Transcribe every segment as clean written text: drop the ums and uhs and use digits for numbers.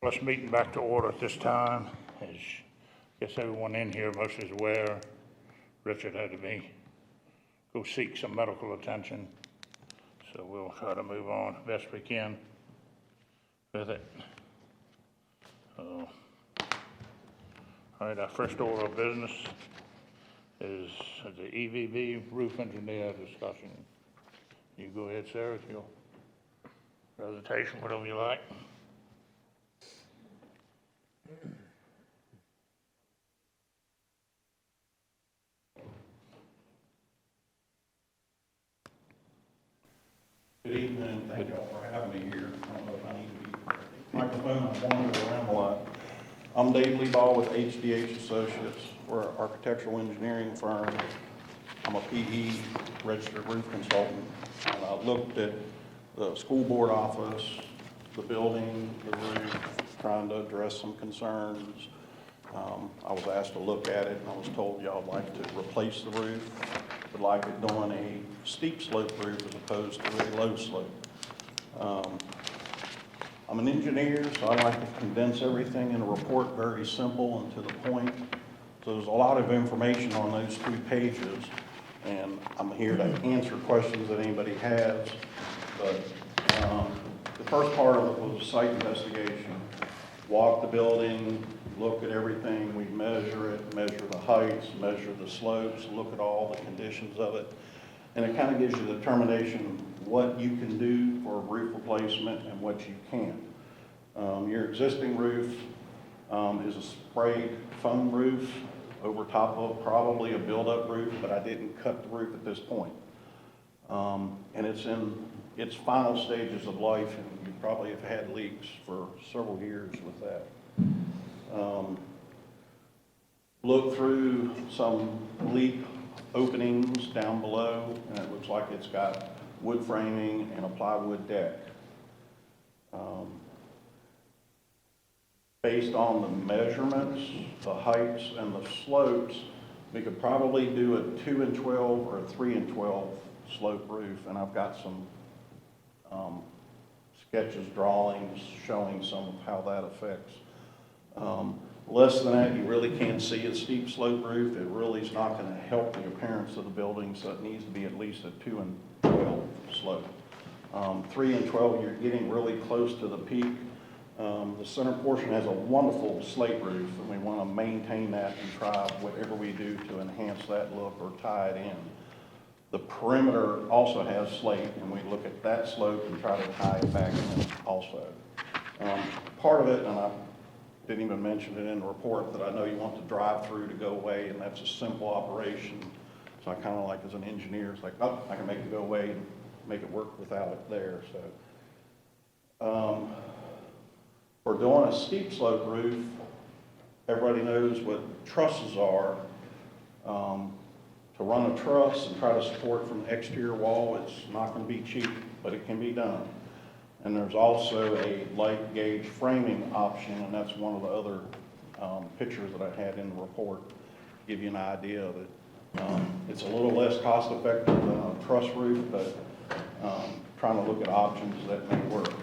Let's meeting back to order at this time. As guess everyone in here mostly is aware, Richard had to go seek some medical attention. So we'll try to move on best we can with it. All right, our first order of business is the EVB roof engineer discussion. You go ahead, Sarah, with your presentation, whatever you like. Good evening, thank you all for having me here. I don't know if I need to be microphone, I'm wandering around a lot. I'm Dave Leeball with HDH Associates. We're an architectural engineering firm. I'm a PE registered roof consultant. And I looked at the school board office, the building, the roof, trying to address some concerns. I was asked to look at it and I was told y'all would like to replace the roof. Would like it doing a steep slope roof as opposed to a low slope. I'm an engineer, so I like to condense everything in a report very simple and to the point. So there's a lot of information on those 2 pages, and I'm here to answer questions that anybody has. But the first part of it was a site investigation. Walk the building, look at everything, we measure it, measure the heights, measure the slopes, look at all the conditions of it. And it kind of gives you the determination what you can do for roof replacement and what you can't. Your existing roof is a sprayed foam roof over top of probably a build-up roof, but I didn't cut the roof at this point. And it's in its final stages of life, and you probably have had leaks for several years with that. Look through some leak openings down below, and it looks like it's got wood framing and a plywood deck. Based on the measurements, the heights, and the slopes, we could probably do a 2 and 12 or a 3 and 12 slope roof, and I've got some sketches, drawings showing some of how that affects. Less than that, you really can't see a steep slope roof. It really is not going to help the appearance of the building, so it needs to be at least a 2 and 12 slope. 3 and 12, you're getting really close to the peak. The center portion has a wonderful slate roof, and we want to maintain that and try whatever we do to enhance that look or tie it in. The perimeter also has slate, and we look at that slope and try to tie it back in also. Part of it, and I didn't even mention it in the report, that I know you want the drive-through to go away, and that's a simple operation. So I kind of like, as an engineer, it's like, oh, I can make it go away and make it work without it there. So for doing a steep slope roof, everybody knows what trusses are. To run a truss and try to support from the exterior wall, it's not going to be cheap, but it can be done. And there's also a light gauge framing option, and that's one of the other pictures that I had in the report to give you an idea of it. It's a little less cost effective than a truss roof, but trying to look at options that may work.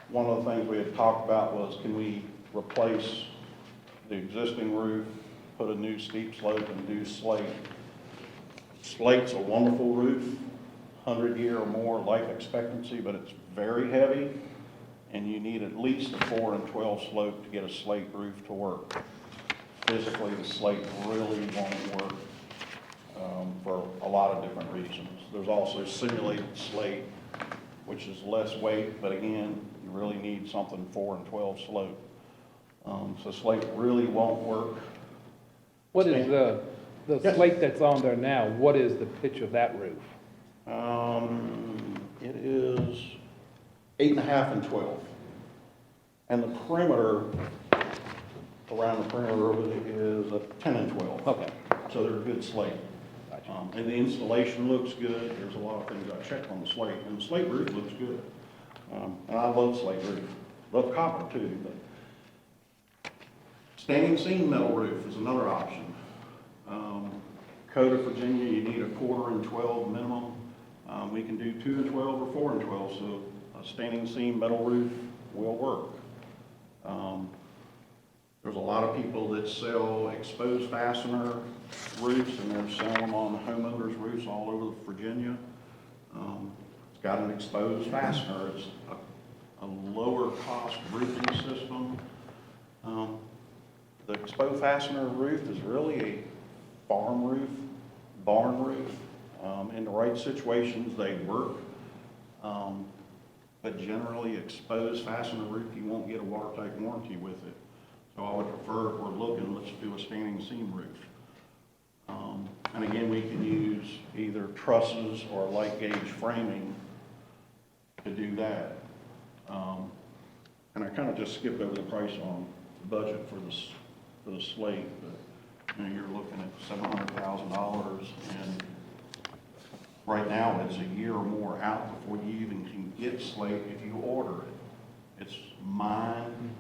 One of the things we had talked about was, can we replace the existing roof, put a new steep slope and do slate. Slate's a wonderful roof, 100-year or more life expectancy, but it's very heavy, and you need at least a 4 and 12 slope to get a slate roof to work. Physically, the slate really won't work for a lot of different reasons. There's also simulated slate, which is less weight, but again, you really need something 4 and 12 slope. So slate really won't work. What is the Yes. slate that's on there now? What is the pitch of that roof? It is 8.5 and 12. And the perimeter, around the perimeter of it is a 10 and 12. Okay. So they're a good slate. Gotcha. And the installation looks good. There's a lot of things I checked on the slate, and the slate roof looks good. And I love slate roof. Love copper too, but standing seam metal roof is another option. Code of Virginia, you need a 4 and 12 minimum. We We can do 2 and 12 or 4 and 12, so a standing seam metal roof will work. There's a lot of people that sell exposed fastener roofs, and they're selling them on homeowners' roofs all over Virginia. It's got an exposed fastener. It's a lower cost roofing system. The exposed fastener roof is really a farm roof, barn roof. In the right situations, they work. But generally, exposed fastener roof, you won't get a watertight warranty with it. So I would prefer, if we're looking, let's do a standing seam roof. And again, we can use either trusses or light gauge framing to do that. And I kind of just skipped over the price on the budget for the slate, but you know, you're looking at $700,000, and right now it's a year or more out before you even can get slate if you order it. It's mine.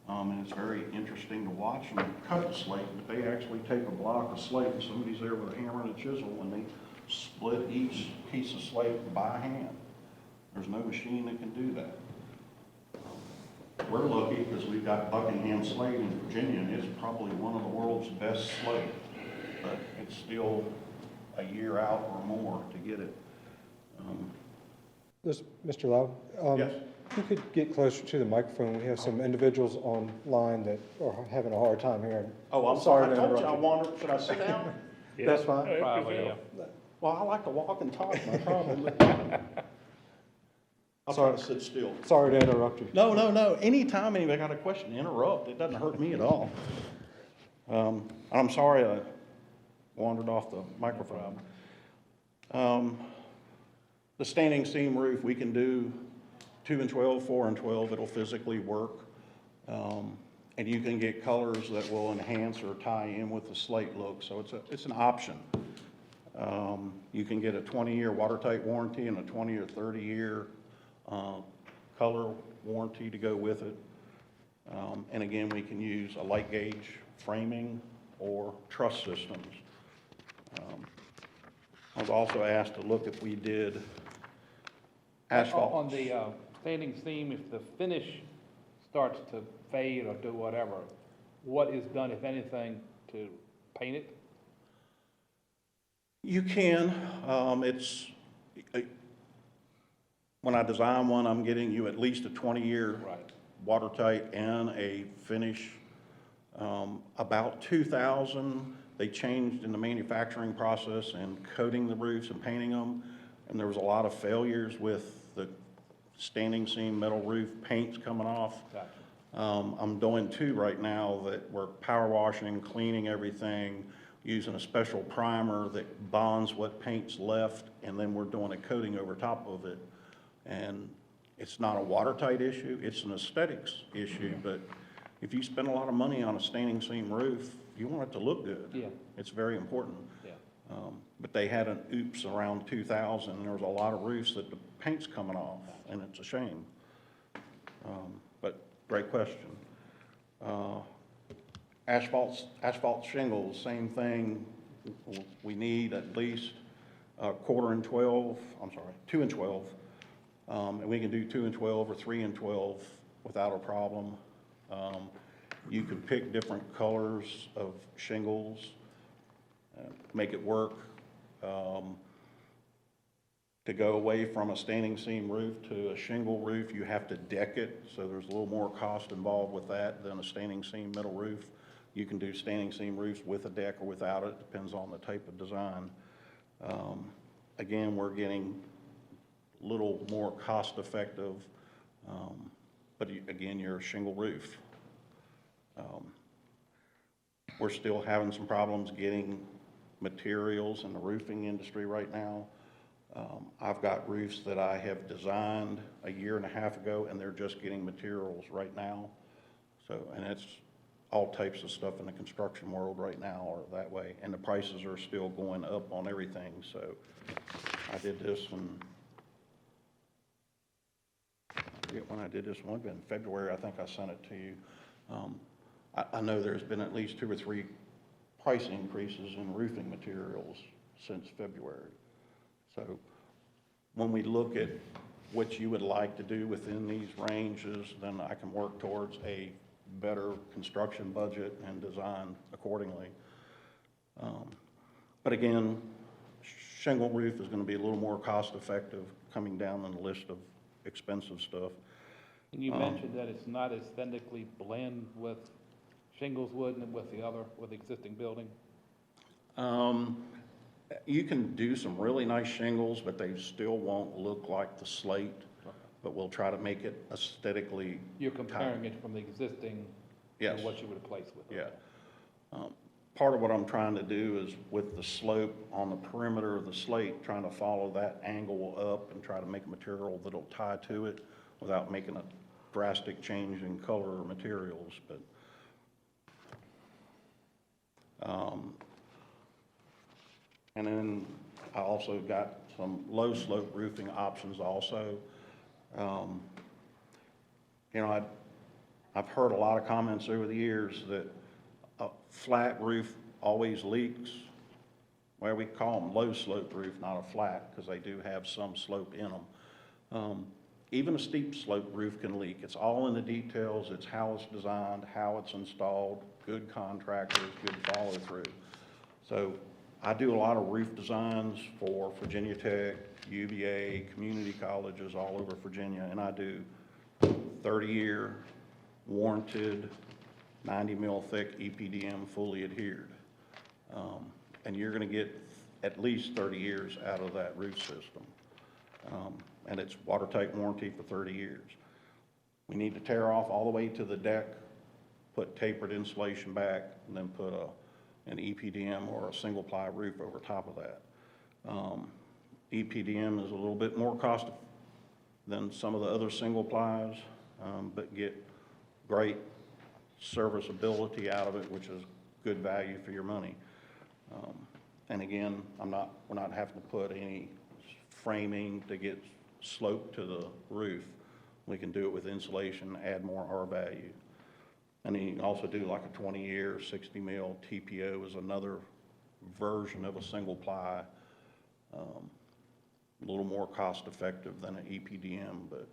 And it's very interesting to watch them cut the slate, but they actually take a block of slate and somebody's there with a hammer and a chisel and they split each piece of slate by hand. There's no machine that can do that. We're lucky because we've got Buckingham slate in Virginia, and it's probably one of the world's best slate, but it's still a year out or more to get it. Mr. Lau? Yes. If you could get closer to the microphone, we have some individuals online that are having a hard time hearing. Oh, I'm sorry. I to told you interrupt I wanted, should I sit down? That's fine. Probably, yeah. Well, I like to walk and talk, my problem. I'll try to sit still. Sorry to interrupt you. No. Anytime anybody got a question, interrupt. It doesn't hurt me at all. I'm sorry I wandered off the microphone. The standing seam roof, we can do 2 and 12, 4 and 12. It'll physically work. And you can get colors that will enhance or tie in with the slate look. So it's an option. You can get a 20-year watertight warranty and a 20 or 30-year color warranty to go with it. And again, we can use a light gauge framing or truss systems. I was also asked to look if we did asphalt. On the standing seam, if the finish starts to fade or do whatever, what is done, if anything, to paint it? You can. When I design one, I'm getting you at least a 20-year Right. watertight and a finish. About 2000, they changed in the manufacturing process and coating the roofs and painting them, and there was a lot of failures with the standing seam metal roof paints coming off. Gotcha. I'm doing 2 right now that we're power washing, cleaning everything, using a special primer that bonds what paint's left, and then we're doing a coating over top of it. And it's not a watertight issue, it's an aesthetics issue, but if you spend a lot of money on a standing seam roof, you want it to look good. Yeah. It's very important. Yeah. But they had an oops around 2000, and there was a lot of roofs that the paint's coming off, and it's a shame. But great question. Asphalt shingles, same thing. We need at least 2 and 12. And we can do 2 and 12 or 3 and 12 without a problem. You can pick different colors of shingles, make it work. To go away from a standing seam roof to a shingle roof, you have to deck it, so there's a little more cost involved with that than a standing seam metal roof. You can do standing seam roofs with a deck or without it, depends on the type of design. Again, we're getting a little more cost effective, but again, you're a shingle roof. We're still having some problems getting materials in the roofing industry right now. I've got roofs that I have designed a year and a half ago, and they're just getting materials right now. So, and it's all types of stuff in the construction world right now are that way, and the prices are still going up on everything. So I did this I forget when I did this one, in February, I think I sent it to you. I know there's been at least 2 or 3 price increases in roofing materials since February. So when we look at what you would like to do within these ranges, then I can work towards a better construction budget and design accordingly. But again, shingle roof is gonna be a little more cost-effective coming down on the list of expensive stuff. And you mentioned that it's not aesthetically blend with shingles wood and with the existing building. You can do some really nice shingles, but they still won't look like the slate, but we'll try to make it aesthetically. You're comparing it from the existing to Yes. what you would replace with. Yeah. Part of what I'm trying to do is with the slope on the perimeter of the slate, trying to follow that angle up and try to make a material that'll tie to it without making a drastic change in color or materials, but and then I also got some low slope roofing options also. You know, I've heard a lot of comments over the years that a flat roof always leaks. Well, we call them low slope roof, not a flat, because they do have some slope in them. Even a steep slope roof can leak. It's all in the details. It's how it's designed, how it's installed, good contractors, good follow through. So I do a lot of roof designs for Virginia Tech, UVA, community colleges all over Virginia, and I do 30-year warranted 90 mil thick EPDM fully adhered. And you're gonna get at least 30 years out of that roof system. And it's watertight warranty for 30 years. We need to tear off all the way to the deck, put tapered insulation back, and then put an EPDM or a single ply roof over top of that. EPDM is a little bit more cost than some of the other single plies, but get great serviceability out of it, which is good value for your money. And again, we're not having to put any framing to get slope to the roof. We can do it with insulation, add more R value. And then you can also do like a 20-year, 60 mil TPO is another version of a single ply. A little more cost effective than an EPDM, but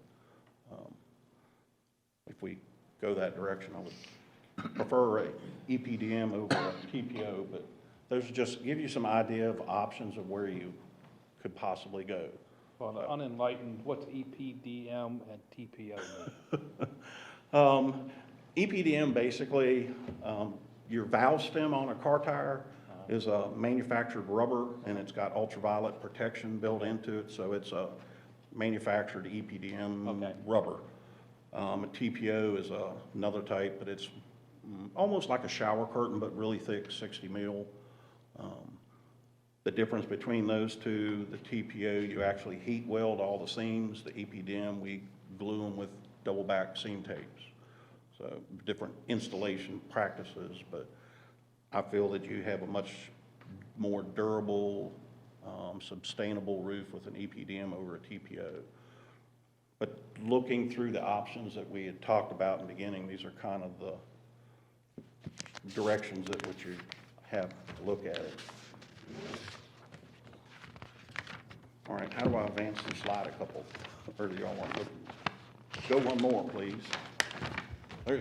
if we go that direction, I would prefer a EPDM over a TPO, but those just give you some idea of options of where you could possibly go. For the unenlightened, what's EPDM and TPO mean? EPDM basically, your valve stem on a car tire is a manufactured rubber, and it's got ultraviolet protection built into it, so it's a manufactured EPDM rubber. A TPO is another type, but it's almost like a shower curtain, but really thick, 60 mil. The difference between those two, the TPO, you actually heat weld all the seams. The EPDM, we glue them with double back seam tapes. So different installation practices, but I feel that you have a much more durable, sustainable roof with an EPDM over a TPO. But looking through the options that we had talked about in the beginning, these are kind of the directions that which you have to look at it. All right, how do I advance the slide a couple? Or do y'all want to go one more, please? There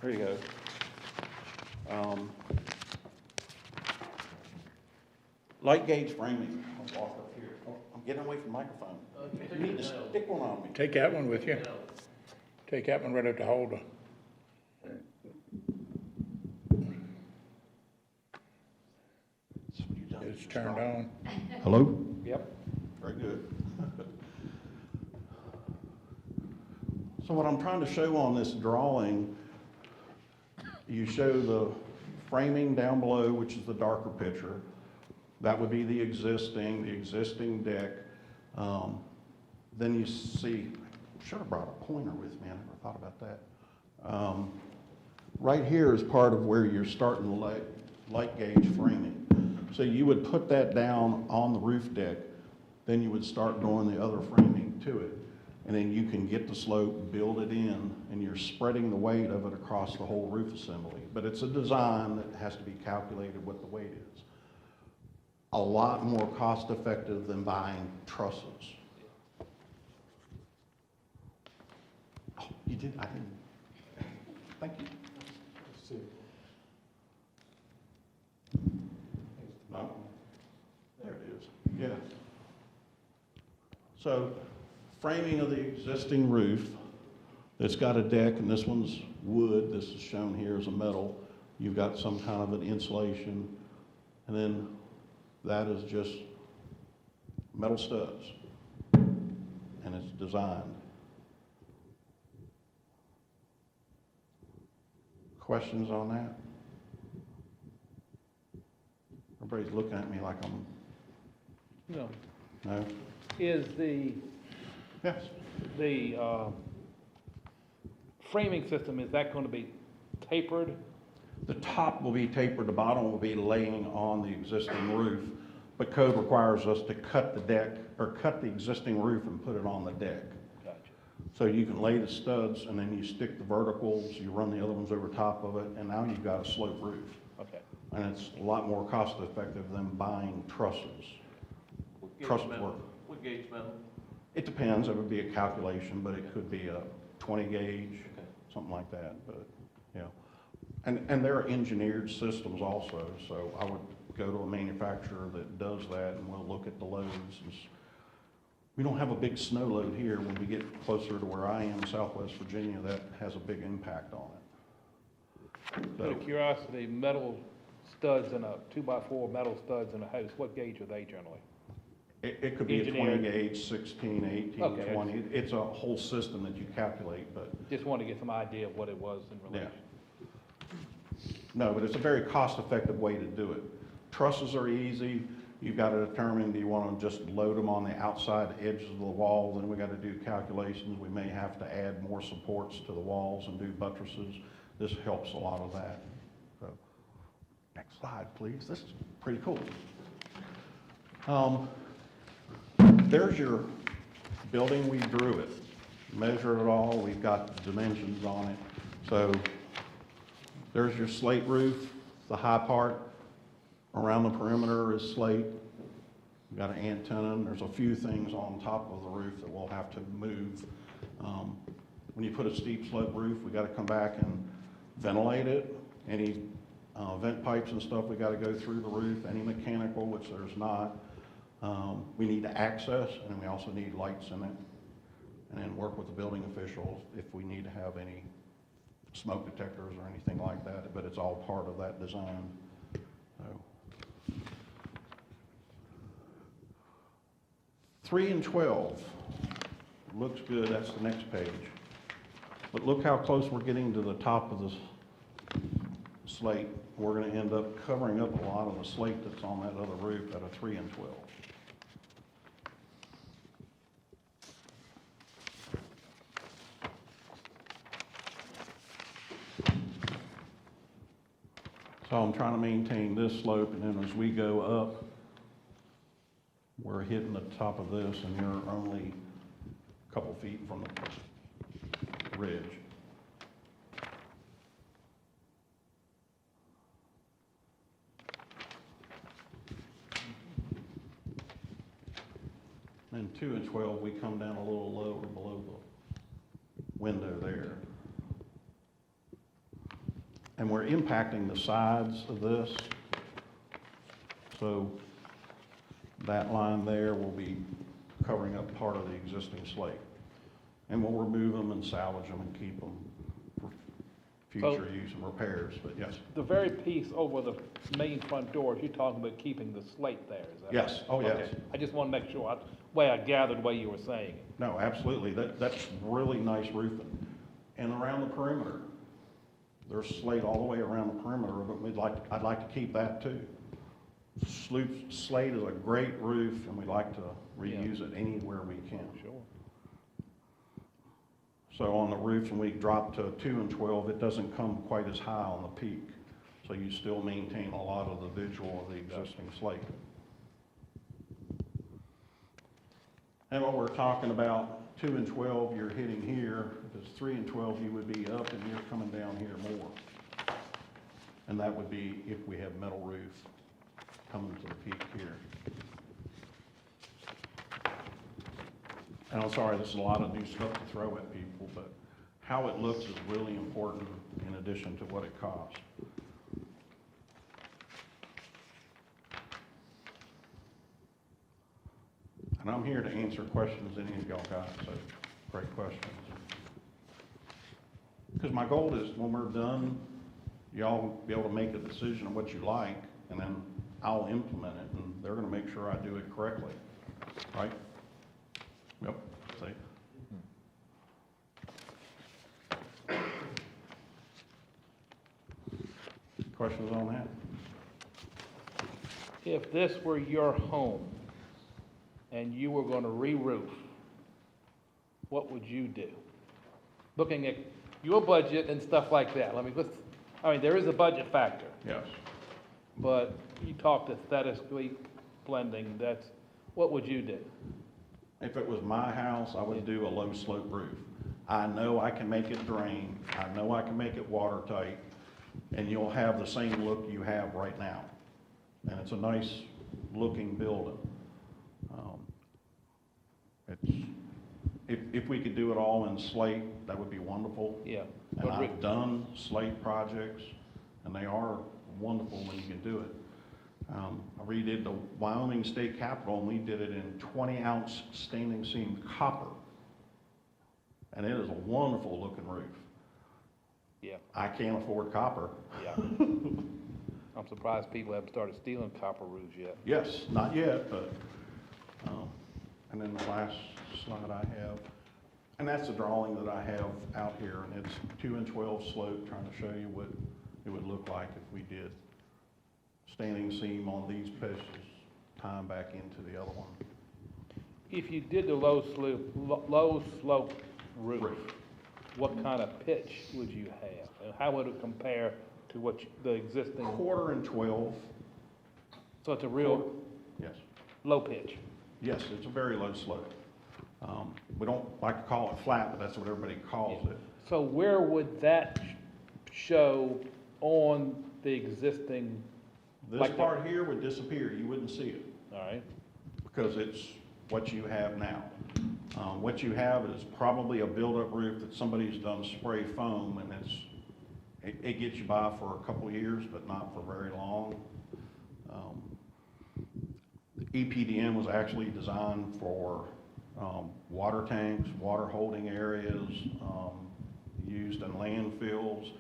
you go. Light gauge framing. I'll walk up here. Oh, I'm getting away from the microphone. You need to stick one on me. Take that one with you. Take that one right up the holder. It's turned on. Hello? Yep. Very good. So what I'm trying to show on this drawing, you show the framing down below, which is the darker picture. That would be the existing deck. Then you see, should have brought a pointer with me, I never thought about that. Right here is part of where you're starting the light gauge framing. So you would put that down on the roof deck, then you would start doing the other framing to it. And then you can get the slope, build it in, and you're spreading the weight of it across the whole roof assembly. But it's a design that has to be calculated what the weight is. A lot more cost effective than buying trusses. You did, I didn't. Thank you. No? There it is, yeah. So, framing of the existing roof, it's got a deck, and this one's wood, this is shown here as a metal. You've got some kind of an insulation, and then that is just metal studs, and it's designed. Questions on that? Everybody's looking at me like I'm, No. no? Is Yes. the framing system, is that going to be tapered? The top will be tapered, the bottom will be laying on the existing roof, but code requires us to cut the deck, or cut the existing roof and put it on the deck. Gotcha. So you can lay the studs, and then you stick the verticals, you run the other ones over top of it, and now you've got a slope roof. Okay. And it's a lot more cost effective than buying trusses. Truss work. What gauge metal? It depends, it would be a calculation, but it could be a 20 gauge, something like that, but, yeah. And there are engineered systems also, so I would go to a manufacturer that does that, and we'll look at the loads. We don't have a big snow load here. When we get closer to where I am, Southwest Virginia, that has a big impact on it. Out So, of curiosity, metal studs in a 2x4 metal studs in a house, what gauge are they generally? it could be a 20 Engineered. gauge, 16, 18, Okay. 20. It's a whole system that you calculate, but Just wanted to get some idea of what it was in Yeah. relation. no, but it's a very cost-effective way to do it. Trusses are easy. You've got to determine, do you want to just load them on the outside edges of the wall? Then we got to do calculations. We may have to add more supports to the walls and do buttresses. This helps a lot of that. So, next slide, please. This is pretty cool. There's your building. We drew it, measured it all. We've got the dimensions on it. So there's your slate roof, the high part. Around the perimeter is slate. We've got an antenna, and there's a few things on top of the roof that we'll have to move. When you put a steep slope roof, we got to come back and ventilate it. Any vent pipes and stuff, we got to go through the roof. Any mechanical, which there's not. We need to access, and then we also need lights in it. And then work with the building officials if we need to have any smoke detectors or anything like that, but it's all part of that design. So. 3 and 12, looks good, that's the next page. But look how close we're getting to the top of this slate. We're gonna end up covering up a lot of the slate that's on that other roof at a 3 and 12. So I'm trying to maintain this slope, and then as we go up, we're hitting the top of this, and you're only a couple feet from the ridge. And 2 and 12, we come down a little lower below the window there. And we're impacting the sides of this. So that line there will be covering up part of the existing slate. And we'll remove them and salvage them and keep them for future use and repairs, but yes. The very piece over the main front doors, you're talking about keeping the slate there, is that Yes, right? oh, yes. Okay. I just want to make sure, way I gathered the way you were saying it. No, absolutely. That's really nice roofing. And around the perimeter, there's slate all the way around the perimeter, but I'd like to keep that too. Slate is a great roof, and we'd like to reuse it anywhere we can. Sure. So on the roof, when we drop to 2 and 12, it doesn't come quite as high on the peak. So you still maintain a lot of the visual of the existing slate. And what we're talking about, 2 and 12, you're hitting here. If it's 3 and 12, you would be up, and you're coming down here more. And that would be if we have metal roof coming to the peak here. And I'm sorry, this is a lot of new stuff to throw at people, but how it looks is really important in addition to what it costs. And I'm here to answer questions any of y'all got, so great questions. Because my goal is when we're done, y'all be able to make a decision on what you like, and then I'll implement it, and they're gonna make sure I do it correctly, right? Yep, see? Questions on that? If this were your home and you were gonna re-roof, what would you do? Looking at your budget and stuff like that, there is a budget factor, Yes. but you talked aesthetically blending, what would you do? If it was my house, I would do a low slope roof. I know I can make it drain, I know I can make it watertight, and you'll have the same look you have right now. And it's a nice looking building. If we could do it all in slate, that would be wonderful. Yeah. And I've done slate projects, and they are wonderful when you can do it. I redid the Wyoming State Capitol, and we did it in 20-ounce standing seam copper. And it is a wonderful looking roof. Yeah, I can't afford copper. yeah. I'm surprised people haven't started stealing copper roofs yet. Yes, not yet, but, and then the last slide I have, and that's the drawing that I have out here, and it's 2 and 12 slope, trying to show you what it would look like if we did standing seam on these pieces, tying back into the other one. If you did the low slope roof, what kind of pitch would you have? And how would it compare to what the existing, 1/4 and 12. so it's a real Yes. low pitch? Yes, it's a very low slope. We don't like to call it flat, but that's what everybody calls it. So where would that show on the existing, This Like part here would disappear, you wouldn't see it, all right? because it's what you have now. What you have is probably a build-up roof that somebody's done spray foam, and it gets you by for a couple of years, but not for very long. EPDM was actually designed for water tanks, water holding areas, used in landfills.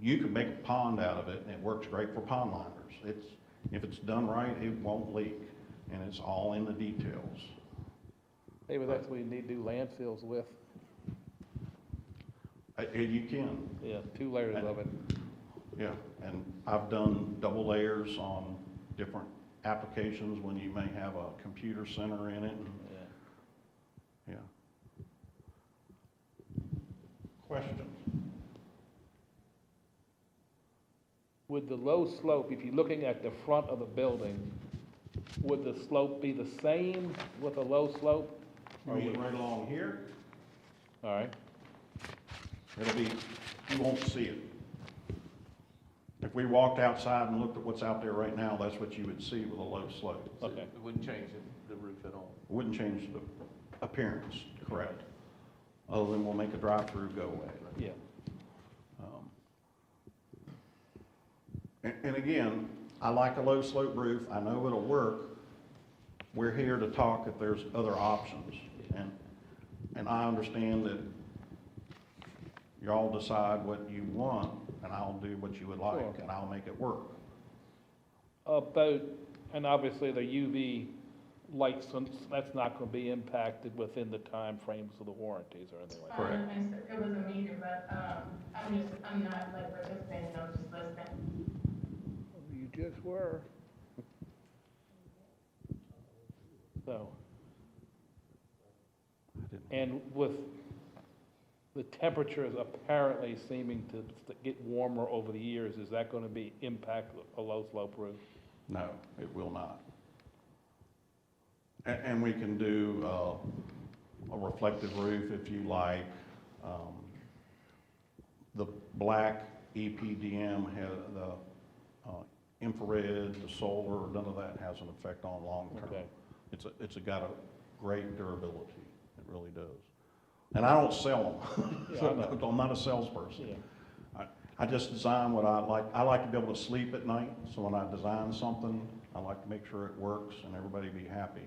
You could make a pond out of it, and it works great for pond liners. If it's done right, it won't leak, and it's all in the details. Maybe that's what you need to do landfills with, You can, yeah, 2 layers of it. yeah, and I've done double layers on different applications when you may have a computer center in it. Yeah. Yeah. Questions? Would the low slope, if you're looking at the front of the building, would the slope be the same with a low slope? You mean right along here? All right, It'll be, you won't see it. If we walked outside and looked at what's out there right now, that's what you would see with a low slope. okay. It wouldn't change the roof at all. It wouldn't change the appearance, correct? Other than we'll make a drive-through go away. Yeah, And again, I like a low slope roof, I know it'll work. We're here to talk if there's other options. And I understand that y'all decide what you want, and I'll do what you would like, Sure. and I'll make it work. and obviously the UV lights, that's not gonna be impacted within the time frames of the warranties or anything like that. Correct. And it was a meeting, but, I'm not like participating, I'm just listening. You just were. So, and with the temperatures apparently seeming to get warmer over the years, is that gonna be impact a low slope roof? No, it will not. And we can do a reflective roof if you like. The black EPDM has the infrared, the solar, none of that has an effect on long term. Okay. It's got a great durability, it really does. And I don't sell them. Yeah, I know. I'm not a salesperson. Yeah. I just design what I like. I like to be able to sleep at night, so when I design something, I like to make sure it works and everybody be happy.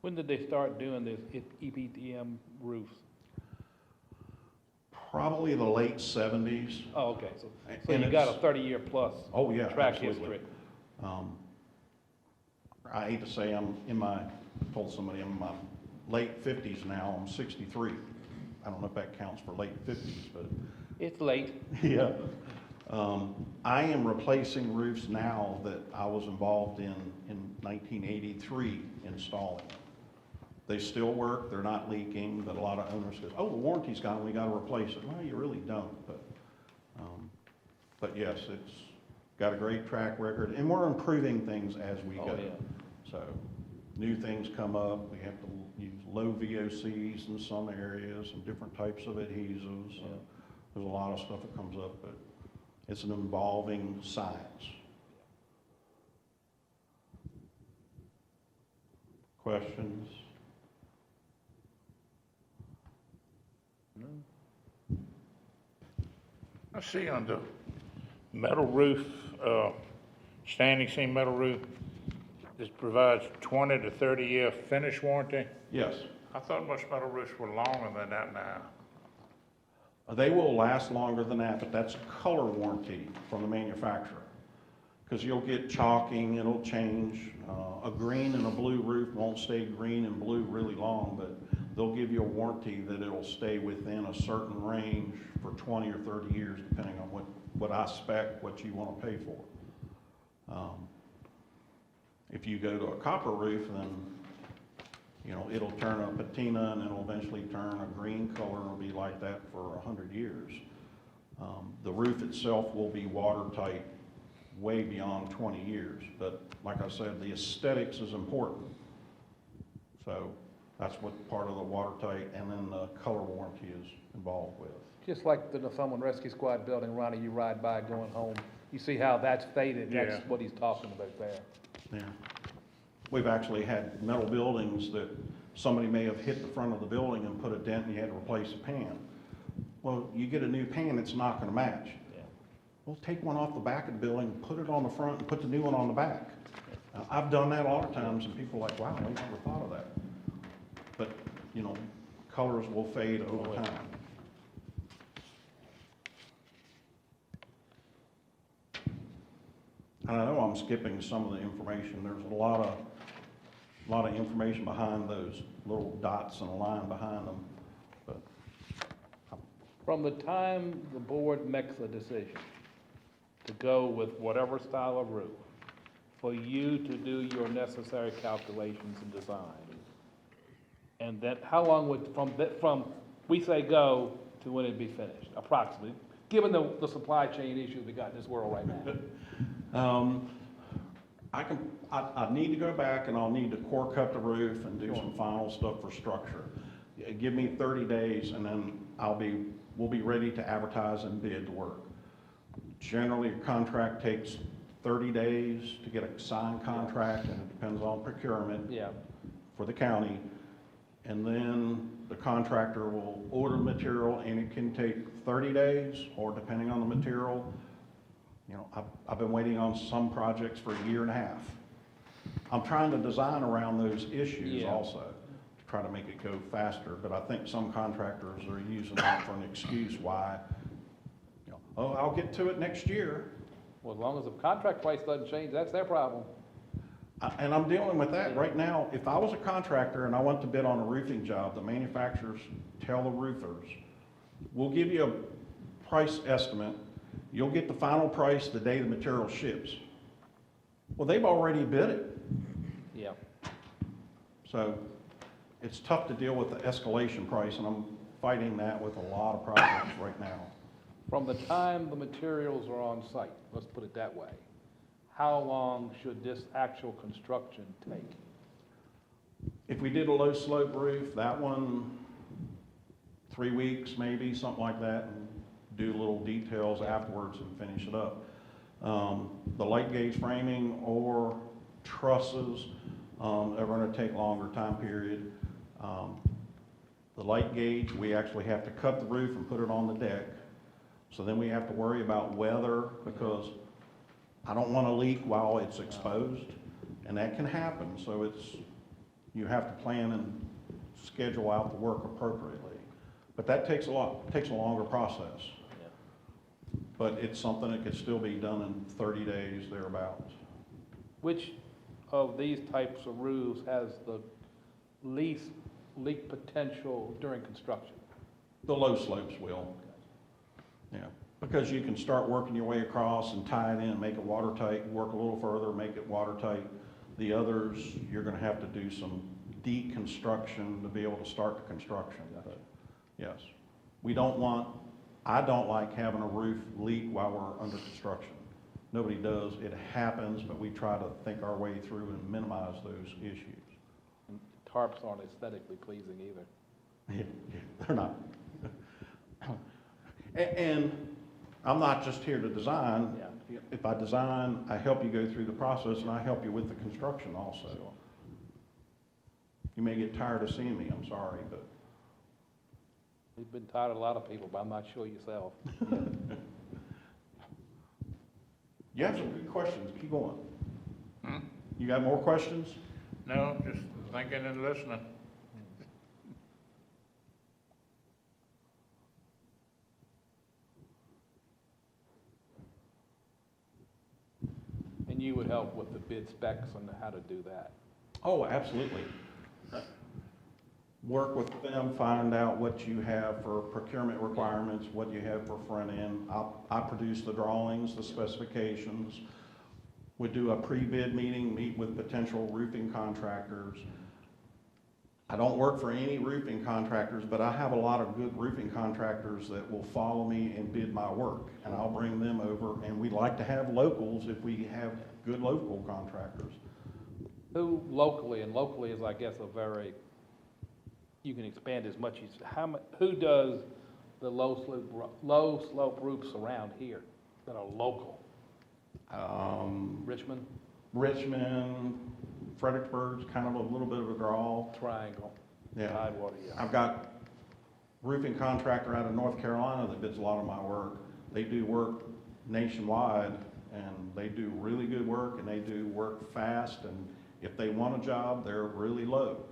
When did they start doing this EPDM roofs? Probably the late 70s. Oh, okay, so And you got a it's- 30-year plus Oh, yeah, track absolutely. history. I hate to say told somebody I'm in my late 50s now, I'm 63. I don't know if that counts for late 50s, but It's late. yeah. I am replacing roofs now that I was involved in 1983 installing. They still work, they're not leaking, but a lot of owners say, oh, the warranty's gone, we gotta replace it. Well, you really don't, but yes, it's got a great track record, and we're improving things as we Oh, go. yeah. So, new things come up, we have to use low VOCs in some areas, and different types of adhesives. Yeah. There's a lot of stuff that comes up, but it's an evolving science. Questions? I see on the metal roof, standing seam metal roof, this provides 20 to 30-year finish warranty. Yes. I thought most metal roofs were longer than that now. They will last longer than that, but that's a color warranty from the manufacturer. Because you'll get chalking, it'll change. A green and a blue roof won't stay green and blue really long, but they'll give you a warranty that it'll stay within a certain range for 20 or 30 years, depending on what I spec, what you want to pay for. If you go to a copper roof, then it'll turn a patina and it'll eventually turn a green color and it'll be like that for 100 years. The roof itself will be watertight way beyond 20 years, but like I said, the aesthetics is important. So that's what part of the watertight and then the color warranty is involved with. Just like the Northumberland Rescue Squad building, Ronnie, you ride by going home, you see how that's faded, Yeah. that's what he's talking about there. Yeah. We've actually had metal buildings that somebody may have hit the front of the building and put a dent and you had to replace a pan. Well, you get a new pan, it's not gonna match. Yeah. Well, take one off the back of the building, put it on the front, and put the new one on the back. Now, I've done that a lot of times, and people are like, wow, I never thought of that. But, colors will fade over time. And I know I'm skipping some of the information. There's a lot of information behind those little dots and a line behind them. But From the time the board makes a decision to go with whatever style of roof, for you to do your necessary calculations and design, and then how long would, from we say go to when it'd be finished, approximately, given the supply chain issues we got in this world right now? I need to go back and I'll need to core cut the roof and do some final stuff for structure. Give me 30 days and then we'll be ready to advertise and bid the work. Generally, a contract takes 30 days to get a signed contract, and it depends on procurement Yeah, for the county. And then the contractor will order material, and it can take 30 days, or depending on the material, I've been waiting on some projects for a year and a half. I'm trying to design around those issues Yeah. also, to try to make it go faster, but I think some contractors are using that for an excuse why, oh, I'll get to it next year. well, as long as the contract price doesn't change, that's their problem. And I'm dealing with that right now. If I was a contractor and I went to bid on a roofing job, the manufacturers tell the roofers, we'll give you a price estimate. You'll get the final price the day the material ships. Well, they've already bid it. Yeah. So it's tough to deal with the escalation price, and I'm fighting that with a lot of projects right now. From the time the materials are on site, let's put it that way, how long should this actual construction take? If we did a low slope roof, that one, 3 weeks maybe, something like that, and do little details afterwards and finish it up. The light gauge framing or trusses are gonna take longer time period. The light gauge, we actually have to cut the roof and put it on the deck. So then we have to worry about weather, because I don't want to leak while it's exposed, and that can happen. So you have to plan and schedule out the work appropriately. But that takes a longer process. But it's something that could still be done in 30 days, thereabouts. Which of these types of roofs has the least leak potential during construction? The low slopes will. Yeah, because you can start working your way across and tie it in, make it watertight, work a little further, make it watertight. The others, you're gonna have to do some deconstruction to be able to start the construction. But yes, I don't like having a roof leak while we're under construction. Nobody does, it happens, but we try to think our way through and minimize those issues. And tarps aren't aesthetically pleasing either. They're not. And I'm not just here to design. Yeah. If I design, I help you go through the process, and I help you with the construction also. Sure. You may get tired of seeing me, I'm sorry, but You've been tired of a lot of people, but I'm not sure yourself. you have some good questions. Keep going. Hmm? You got more questions? No, just thinking and listening. And you would help with the bid specs on how to do that. Oh, absolutely. Work with them, find out what you have for procurement requirements, what you have for front end. I produce the drawings, the specifications. We do a pre-bid meeting, meet with potential roofing contractors. I don't work for any roofing contractors, but I have a lot of good roofing contractors that will follow me and bid my work, and I'll bring them over, and we like to have locals if we have good local contractors. Who locally, and locally is, I guess, a very, you can expand as much as, who does the low slope roofs around here that are local? Richmond, Richmond, Fredericksburg's kind of a little bit of a draw. Triangle, Yeah. Tidewater, yeah. I've got roofing contractor out of North Carolina that bids a lot of my work. They do work nationwide, and they do really good work, and they do work fast, and if they want a job, they're really low.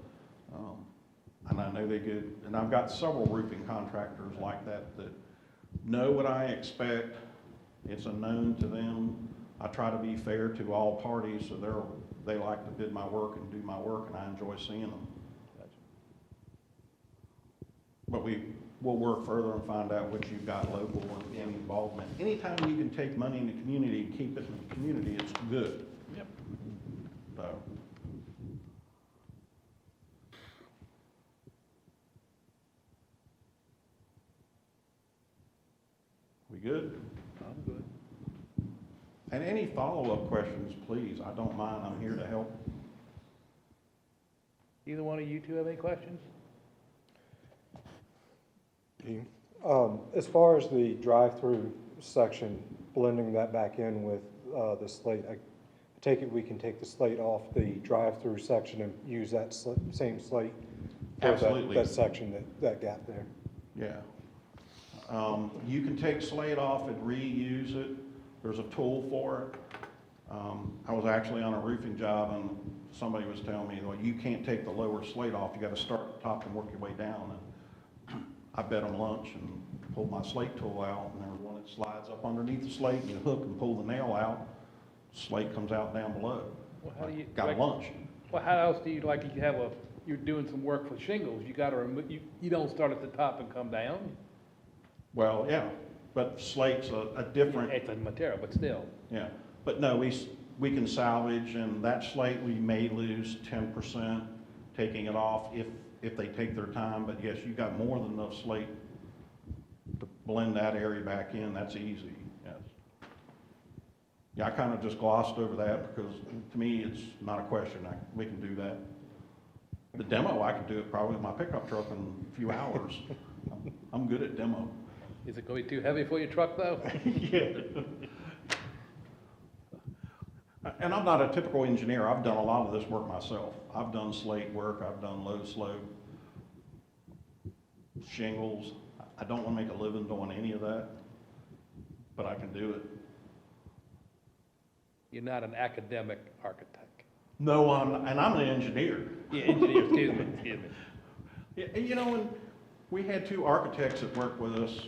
And I know they good, and I've got several roofing contractors like that that know what I expect. It's a known to them. I try to be fair to all parties, so they like to bid my work and do my work, and I enjoy seeing them. Gotcha. But we'll work further and find out what you've got local and any involvement. Anytime you can take money in the community and keep it in the community, it's good. Yep. So. We good? I'm good. And any follow-up questions, please, I don't mind, I'm here to help. Either one of you two have any questions? As far as the drive-through section, blending that back in with the slate, I take it we can take the slate off the drive-through section and use that same slate for Absolutely. that section, that gap there. Yeah. You can take slate off and reuse it. There's a tool for it. I was actually on a roofing job, and somebody was telling me, well, you can't take the lower slate off. You got to start at the top and work your way down. And I bet them lunch and pulled my slate tool out, and there's one that slides up underneath the slate, and you hook and pull the nail out. Slate comes out down below. Well, how do you? Got a lunch. Well, how else do you, like, if you have you're doing some work for shingles, you gotta remove, you don't start at the top and come down? Well, yeah, but slate's a different. It's a material, but still. Yeah, but no, we can salvage, and that slate, we may lose 10% taking it off if they take their time, but yes, you got more than enough slate to blend that area back in. That's easy, yes. Yeah, I kind of just glossed over that because to me, it's not a question. We can do that. The demo, I could do it probably with my pickup truck in a few hours. I'm good at demo. Is it gonna be too heavy for your truck, though? Yeah. And I'm not a typical engineer. I've done a lot of this work myself. I've done slate work, I've done low slope. shingles. I don't want to make a living doing any of that, but I can do it. You're not an academic architect. No, and I'm an engineer. Yeah, engineer, excuse me. Yeah, you know, and we had two architects that worked with us.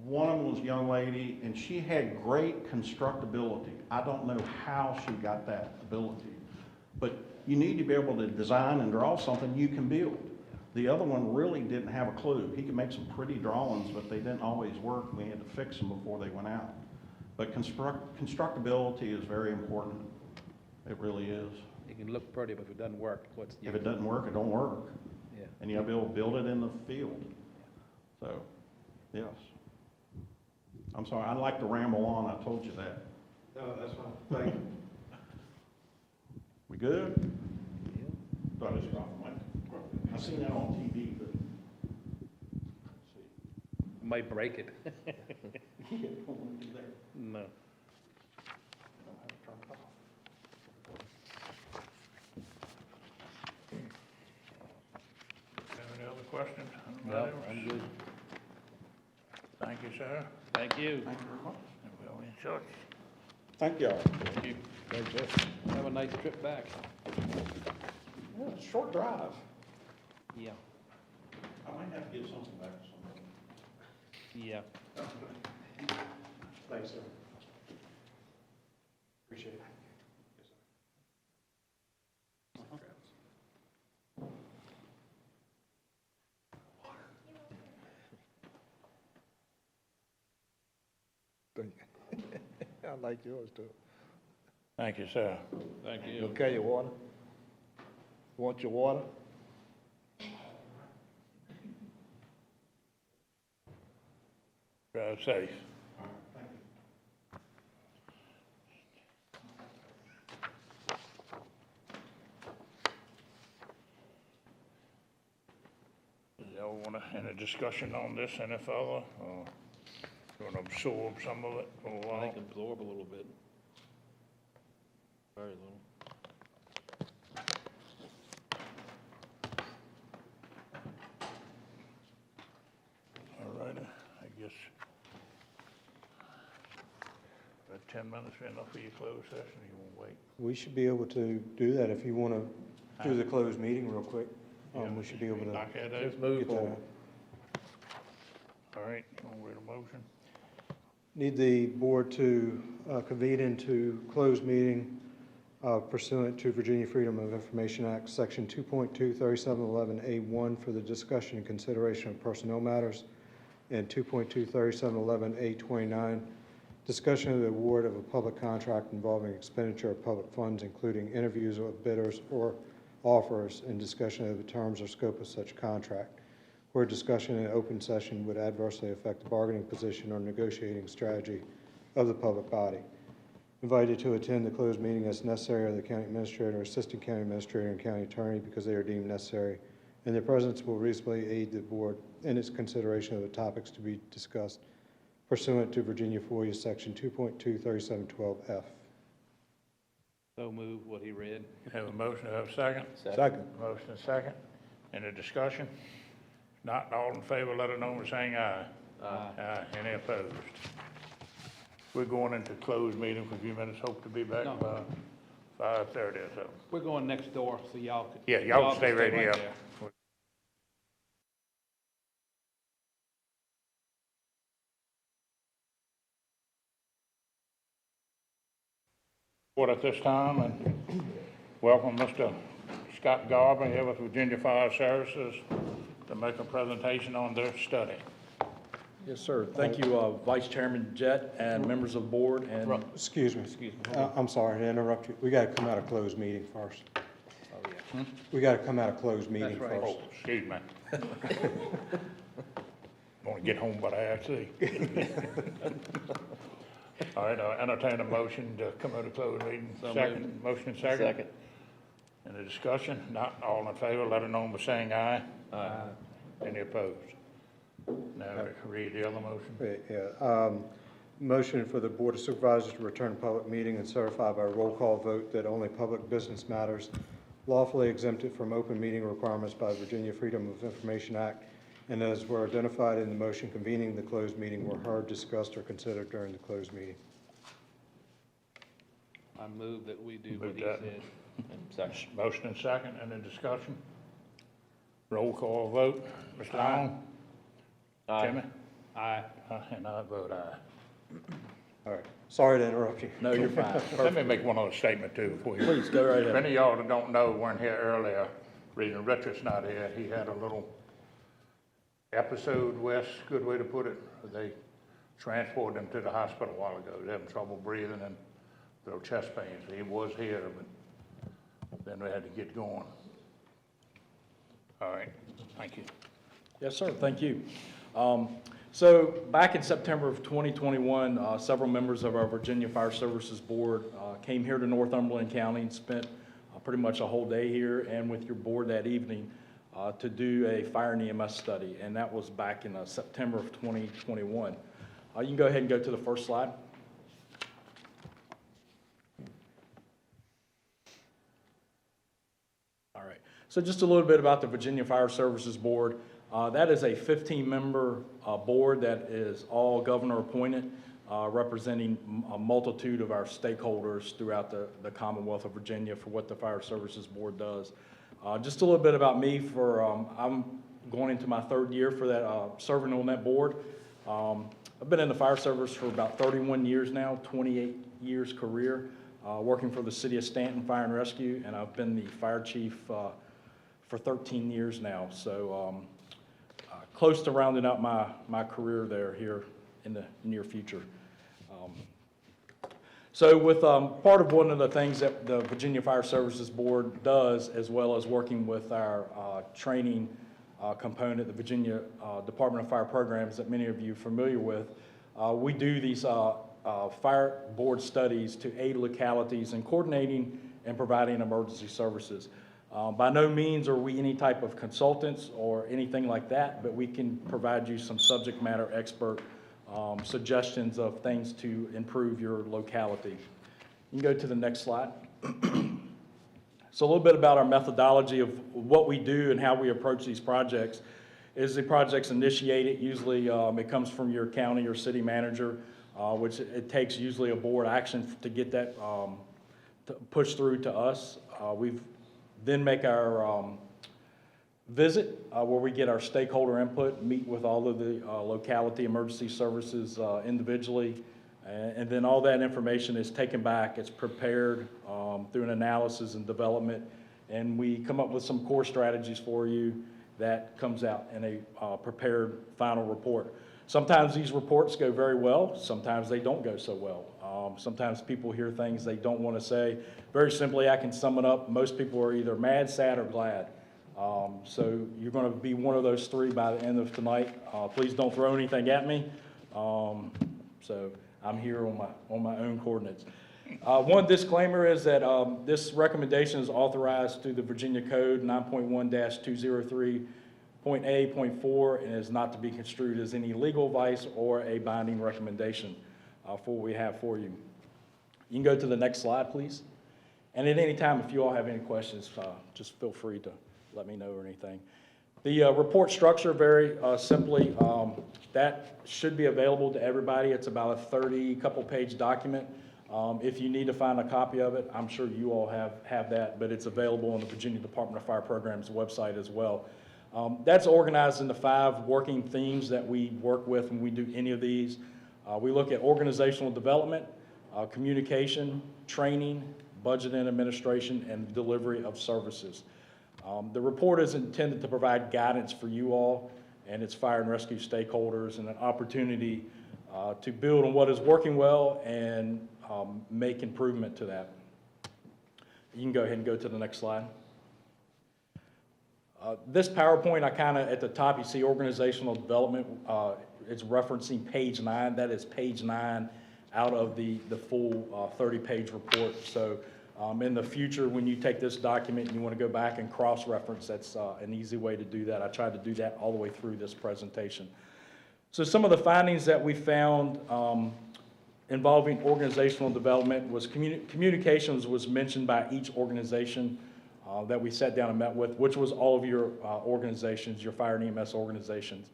One of them was a young lady, and she had great constructability. I don't know how she got that ability, but you need to be able to design and draw something you can build. The other one really didn't have a clue. He could make some pretty drawings, but they didn't always work. We had to fix them before they went out. But constructability is very important. It really is. It can look pretty, but if it doesn't work, what's the If it doesn't work, it don't work. Yeah. And you gotta be able to build it in the field. So, yes. I'm sorry, I like to ramble on, I told you that. No, that's fine. Thank you. We good? Thought I just dropped the mic. I seen that on TV, but. Let's Might break it. see. Yeah, don't wanna do that. No. Don't have it turned off. Any other questions? No, I'm good. Thank you, sir. Thank you. Thank you very much. And we'll be in touch. Thank y'all. Thank you. Have a nice trip back. Yeah, it's a short drive. Yeah. I might have to get something back to somebody. Yeah. Thanks, sir. Appreciate it. I like yours too. Thank you, sir. Thank You okay, your water? Want your water? Drive safe. Y'all want any discussion on this any further? Or you want to absorb some of it for a I while? think absorb a little bit. Very little. All righty, I guess. About 10 minutes be enough for your closed session, you won't wait? We should be able to do that if you want to do the closed meeting real quick. We should be able to Knock that out? Just move get that. forward. All right, you want to read a motion? Need the board to convene into closed meeting pursuant to Virginia Freedom of Information Act, Section 2.2, 3711A1 for the discussion and consideration of personnel matters, and 2.2, 3711A29, discussion of the award of a public contract involving expenditure of public funds, including interviews of bidders or offers, and discussion of the terms or scope of such contract, where discussion in open session would adversely affect the bargaining position or negotiating strategy of the public body. Invited to attend the closed meeting as necessary are the county administrator, assistant county administrator, and county attorney because they are deemed necessary, and their presence will reasonably aid the board in its consideration of the topics to be discussed pursuant to Virginia FOIA Section 2.2, 3712F. So move what he read. Have a motion, have a second? Second. Motion and second. Any discussion? Not all in favor, let it know by saying aye. Aye. Any opposed? We're going into closed meeting for a few minutes, hope to be back No. by 5:30 or so. We're going next door, so y'all could. Yeah, y'all can stay right here. there. Board at this time, and welcome Mr. Scott Garber here with Virginia Fire Services to make a presentation on their study. Yes, sir. Thank you, Vice Chairman Jett and members of the board and. Excuse me. I'm sorry to interrupt you. We got to come out of closed meeting first. Oh, yeah. We got to come out of closed meeting That's right. first. Oh, excuse me. Want to get home by the IC. All right, I'll entertain a motion to come out of closed meeting. So Second, motion second. Second. Any discussion? Not all in favor, let it know by saying aye. Aye. Any opposed? Now, read the other motion. Yeah, motion for the Board of Supervisors to return to public meeting and certify by roll call vote that only public business matters lawfully exempted from open meeting requirements by Virginia Freedom of Information Act and as were identified in the motion convening the closed meeting were heard, discussed, or considered during the closed meeting. I move that we do Move what he that. said. Second. Motion and second, any discussion? Roll call vote. Mr. Long? Jimmy? Aye. And I vote aye. All right, sorry to interrupt you. No, you're fine. Let me make one other statement too before you. Please, go right If ahead. any of y'all that don't know, weren't here earlier, reason Richard's not here, he had a little episode, Wes, good way to put it. They transported him to the hospital a while ago, he was having trouble breathing and little chest pains. He was here, but then we had to get going. All right, thank you. Yes, sir, thank you. So back in September of 2021, several members of our Virginia Fire Services Board came here to Northumberland County and spent pretty much a whole day here and with your board that evening to do a fire and EMS study, and that was back in September of 2021. You can go ahead and go to the first slide. All right, so just a little bit about the Virginia Fire Services Board. That is a 15-member board that is all governor appointed, representing a multitude of our stakeholders throughout the Commonwealth of Virginia for what the Fire Services Board does. Just a little bit about me. I'm going into my third year for that, serving on that board. I've been in the fire service for about 31 years now, 28 years career, working for the City of Stanton Fire and Rescue, and I've been the fire chief for 13 years now. So close to rounding out my career there here in the near future. So with part of one of the things that the Virginia Fire Services Board does, as well as working with our training component, the Virginia Department of Fire Programs that many of you are familiar with, we do these fire board studies to aid localities in coordinating and providing emergency services. By no means are we any type of consultants or anything like that, but we can provide you some subject matter expert suggestions of things to improve your locality. You can go to the next slide. So a little bit about our methodology of what we do and how we approach these projects. Is the project's initiated, usually it comes from your county or city manager, which it takes usually a board action to get that to push through to us. We've then make our visit where we get our stakeholder input, meet with all of the locality emergency services individually, and then all that information is taken back, it's prepared through an analysis and development, and we come up with some core strategies for you that comes out in a prepared final report. Sometimes these reports go very well, sometimes they don't go so well. Sometimes people hear things they don't want to say. Very simply, I can sum it up. Most people are either mad, sad, or glad. So you're going to be one of those three by the end of tonight. Please don't throw anything at me. So I'm here on my own coordinates. One disclaimer is that this recommendation is authorized through the Virginia Code 9.1-203.A.4 and is not to be construed as any legal advice or a binding recommendation for what we have for you. You can go to the next slide, please. And at any time, if you all have any questions, just feel free to let me know or anything. The report structure, very simply, that should be available to everybody. It's about a 30-couple page document. If you need to find a copy of it, I'm sure you all have that, but it's available on the Virginia Department of Fire Programs website as well. That's organized into 5 working themes that we work with when we do any of these. We look at organizational development, communication, training, budget and administration, and delivery of services. The report is intended to provide guidance for you all and its fire and rescue stakeholders and an opportunity to build on what is working well and make improvement to that. You can go ahead and go to the next slide. This PowerPoint, at the top, you see organizational development. It's referencing page 9. That is page 9 out of the full 30-page report. So in the future, when you take this document and you want to go back and cross-reference, that's an easy way to do that. I tried to do that all the way through this presentation. So some of the findings that we found involving organizational development was communications was mentioned by each organization. that we sat down and met with, which was all of your organizations, your fire and EMS organizations,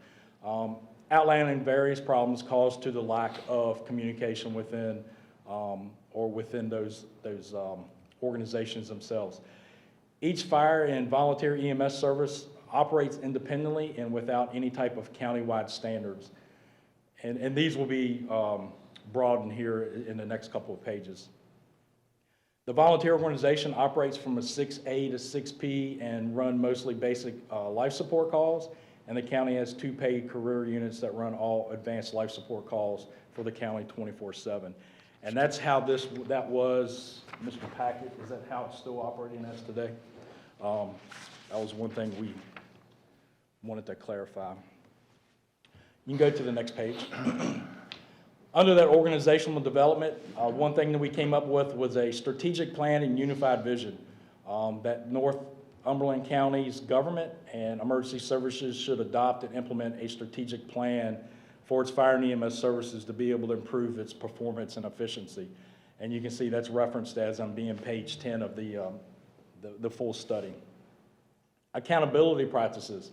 outlining various problems caused to the lack of communication within those organizations themselves. Each fire and volunteer EMS service operates independently and without any type of countywide standards. And these will be broadened here in the next couple of pages. The volunteer organization operates from a 6A to 6P and run mostly basic life support calls, and the county has 2 paid career units that run all advanced life support calls for the county 24/7. And that's how that was, Mr. Packett, is that how it's still operating as today? That was one thing we wanted to clarify. You can go to the next page. Under that organizational development, one thing that we came up with was a strategic plan and unified vision that Northumberland County's government and emergency services should adopt and implement a strategic plan for its fire and EMS services to be able to improve its performance and efficiency. And you can see that's referenced as on being page 10 of the full study. Accountability practices.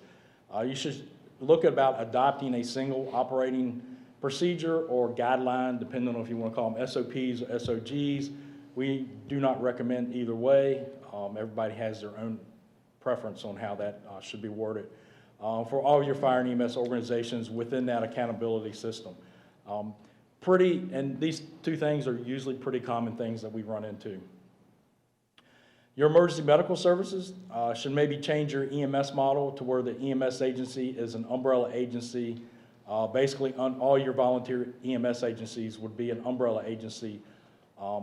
You should look about adopting a single operating procedure or guideline, depending on if you want to call them SOPs or SOGs. We do not recommend either way. Everybody has their own preference on how that should be worded. For all your fire and EMS organizations within that accountability system. And these 2 things are usually pretty common things that we run into. Your emergency medical services should maybe change your EMS model to where the EMS agency is an umbrella agency. Basically, all your volunteer EMS agencies would be an umbrella agency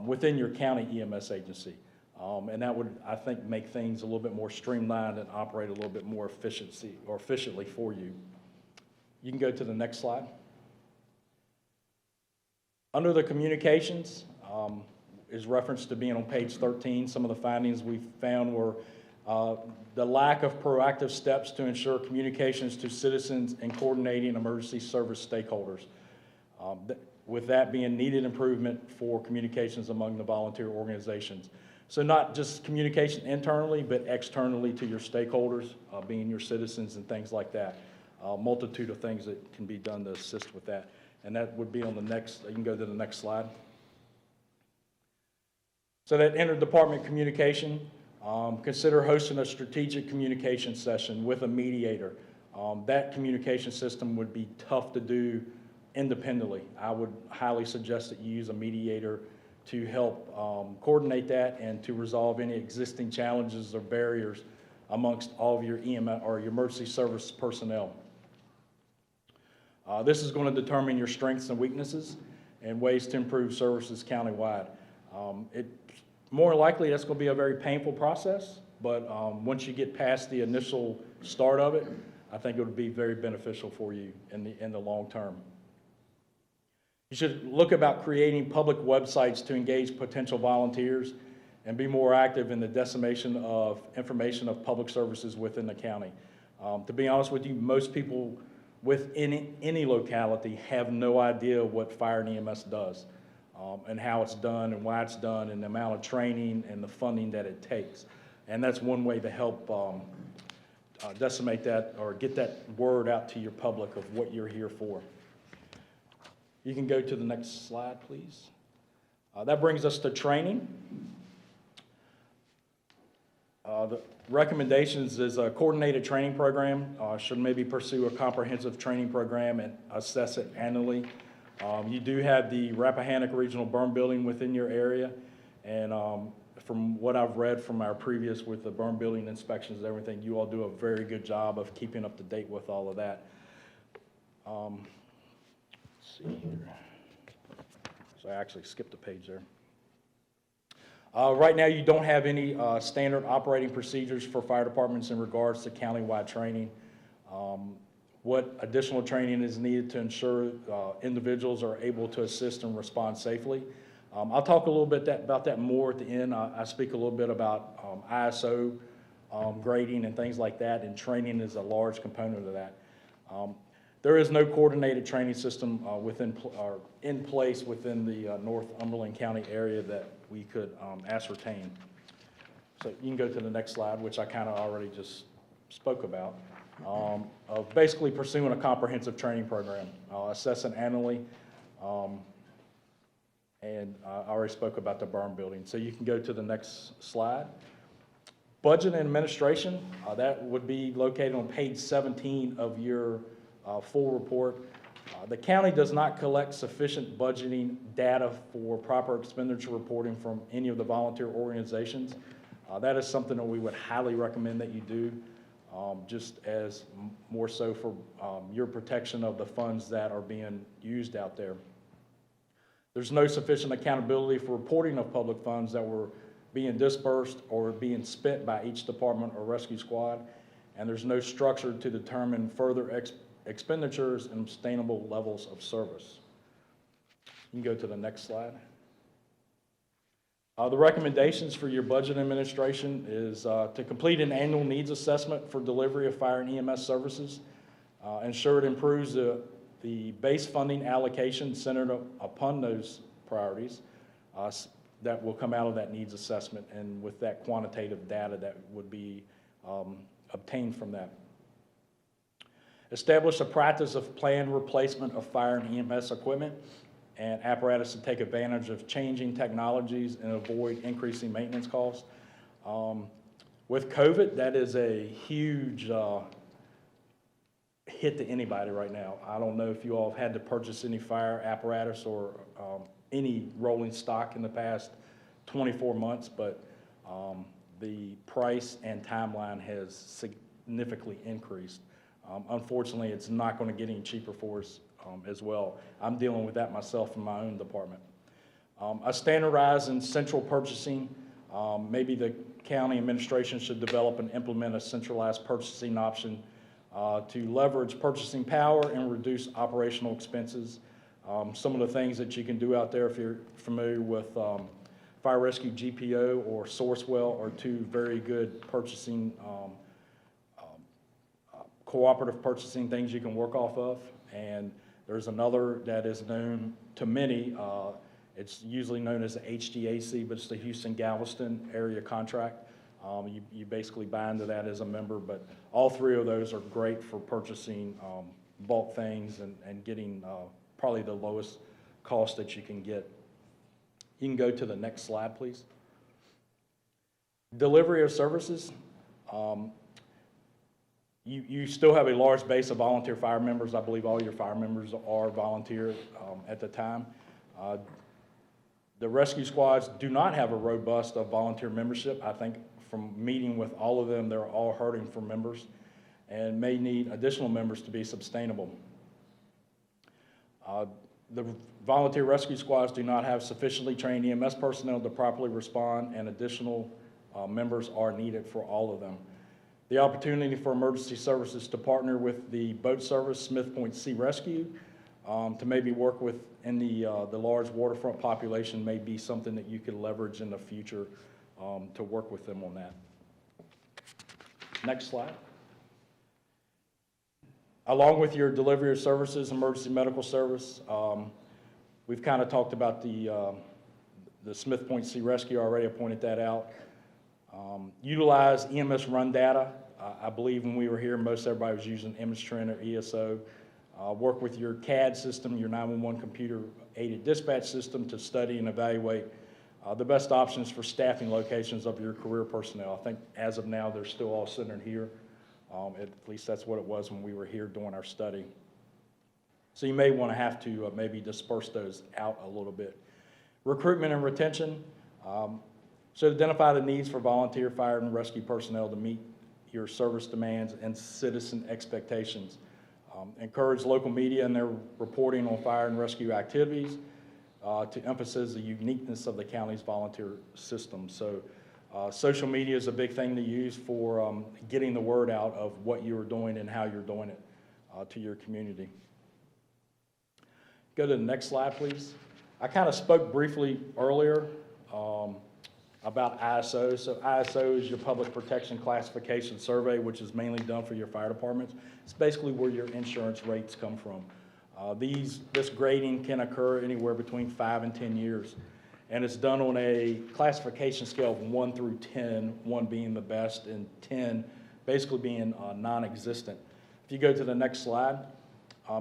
within your county EMS agency. And that would, I think, make things a little bit more streamlined and operate a little bit more efficiently for you. You can go to the next slide. Under the communications, is referenced to being on page 13. Some of the findings we found were the lack of proactive steps to ensure communications to citizens and coordinating emergency service stakeholders. With that being needed improvement for communications among the volunteer organizations. So not just communication internally, but externally to your stakeholders, being your citizens and things like that. A multitude of things that can be done to assist with that. And that would be on the next, you can go to the next slide. So that interdepartment communication, consider hosting a strategic communication session with a mediator. That communication system would be tough to do independently. I would highly suggest that you use a mediator to help coordinate that and to resolve any existing challenges or barriers amongst all of your EMS or your emergency service personnel. This is going to determine your strengths and weaknesses and ways to improve services countywide. More likely that's going to be a very painful process, but once you get past the initial start of it, I think it would be very beneficial for you in the long term. You should look about creating public websites to engage potential volunteers and be more active in the dissemination of information of public services within the county. To be honest with you, most people within any locality have no idea what fire and EMS does, and how it's done and why it's done and the amount of training and the funding that it takes. And that's one way to help decimate that or get that word out to your public of what you're here for. You can go to the next slide, please. That brings us to training. The recommendations is a coordinated training program. Should maybe pursue a comprehensive training program and assess it annually. You do have the Rappahannock Regional Burn Building within your area, and from what I've read from our previous with the burn building inspections and everything, you all do a very good job of keeping up to date with all of that. Let's see here. So I actually skipped a page there. Right now, you don't have any standard operating procedures for fire departments in regards to countywide training. What additional training is needed to ensure individuals are able to assist and respond safely. I'll talk a little bit about that more at the end. I speak a little bit about ISO grading and things like that, and training is a large component of that. There is no coordinated training system in place within the Northumberland County area that we could ascertain. So you can go to the next slide, which I kind of already just spoke about, of basically pursuing a comprehensive training program, assessing annually, and I already spoke about the burn building. So you can go to the next slide. Budget and administration, that would be located on page 17 of your full report. The county does not collect sufficient budgeting data for proper expenditure reporting from any of the volunteer organizations. That is something that we would highly recommend that you do, just as more so for your protection of the funds that are being used out there. There's no sufficient accountability for reporting of public funds that were being dispersed or being spent by each department or rescue squad, and there's no structure to determine further expenditures and sustainable levels of service. You can go to the next slide. The recommendations for your budget administration is to complete an annual needs assessment for delivery of fire and EMS services, ensure it improves the base funding allocation centered upon those priorities that will come out of that needs assessment, and with that quantitative data that would be obtained from that. Establish a practice of planned replacement of fire and EMS equipment and apparatus to take advantage of changing technologies and avoid increasing maintenance costs. With COVID, that is a huge hit to anybody right now. I don't know if you all have had to purchase any fire apparatus or any rolling stock in the past 24 months, but the price and timeline has significantly increased. Unfortunately, it's not going to get any cheaper for us as well. I'm dealing with that myself in my own department. A standardized and central purchasing, maybe the county administration should develop and implement a centralized purchasing option to leverage purchasing power and reduce operational expenses. Some of the things that you can do out there, if you're familiar with Fire Rescue GPO or Sourcewell, are two very good purchasing, cooperative purchasing things you can work off of. And there's another that is known to many. It's usually known as the HDAC, but it's the Houston-Galveston area contract. You basically buy into that as a member, but all three of those are great for purchasing bulk things and getting probably the lowest cost that you can get. You can go to the next slide, please. Delivery of services. You still have a large base of volunteer fire members. I believe all your fire members are volunteer at the time. The rescue squads do not have a robust volunteer membership. I think from meeting with all of them, they're all hurting for members and may need additional members to be sustainable. The volunteer rescue squads do not have sufficiently trained EMS personnel to properly respond, and additional members are needed for all of them. The opportunity for emergency services to partner with the boat service, Smith Point Sea Rescue, to maybe work with in the large waterfront population may be something that you could leverage in the future to work with them on that. Next slide. Along with your delivery of services, emergency medical service, we've kind of talked about the Smith Point Sea Rescue already. I pointed that out. Utilize EMS run data. I believe when we were here, most everybody was using ImageTrend or ESO. Work with your CAD system, your 911 computer-aided dispatch system, to study and evaluate the best options for staffing locations of your career personnel. I think as of now, they're still all centered here. At least that's what it was when we were here doing our study. So you may want to have to maybe disperse those out a little bit. Recruitment and retention. So identify the needs for volunteer fire and rescue personnel to meet your service demands and citizen expectations. Encourage local media in their reporting on fire and rescue activities to emphasize the uniqueness of the county's volunteer system. So social media is a big thing to use for getting the word out of what you're doing and how you're doing it to your community. Go to the next slide, please. I kind of spoke briefly earlier about ISO. So ISO is your Public Protection Classification Survey, which is mainly done for your fire departments. It's basically where your insurance rates come from. This grading can occur anywhere between 5 and 10 years. and it's done on a classification scale of 1 through 10, 1 being the best and 10 basically being non-existent. If you go to the next slide,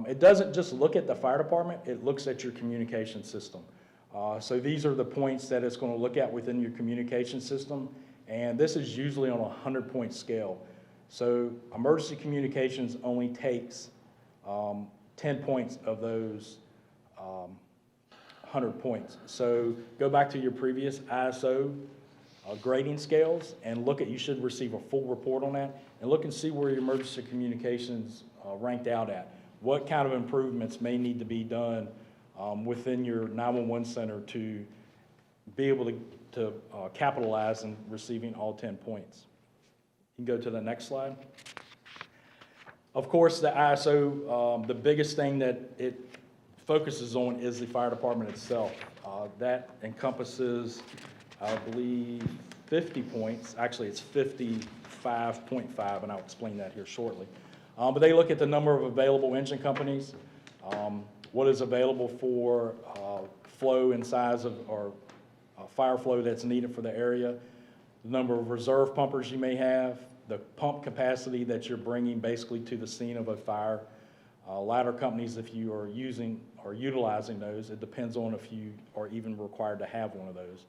it doesn't just look at the fire department, it looks at your communication system. So these are the points that it's going to look at within your communication system, and this is usually on a 100-point scale. So emergency communications only takes 10 points of those 100 points. So go back to your previous ISO grading scales and look at, you should receive a full report on that, and look and see where your emergency communications ranked out at. What kind of improvements may need to be done within your 911 center to be able to capitalize in receiving all 10 points. You can go to the next slide. Of course, the ISO, the biggest thing that it focuses on is the fire department itself. That encompasses, I believe, 50 points. Actually, it's 55.5, and I'll explain that here shortly. But they look at the number of available engine companies, what is available for flow and size of, or fire flow that's needed for the area, the number of reserve pumpers you may have, the pump capacity that you're bringing basically to the scene of a fire. Ladder companies, if you are using or utilizing those, it depends on if you are even required to have one of those.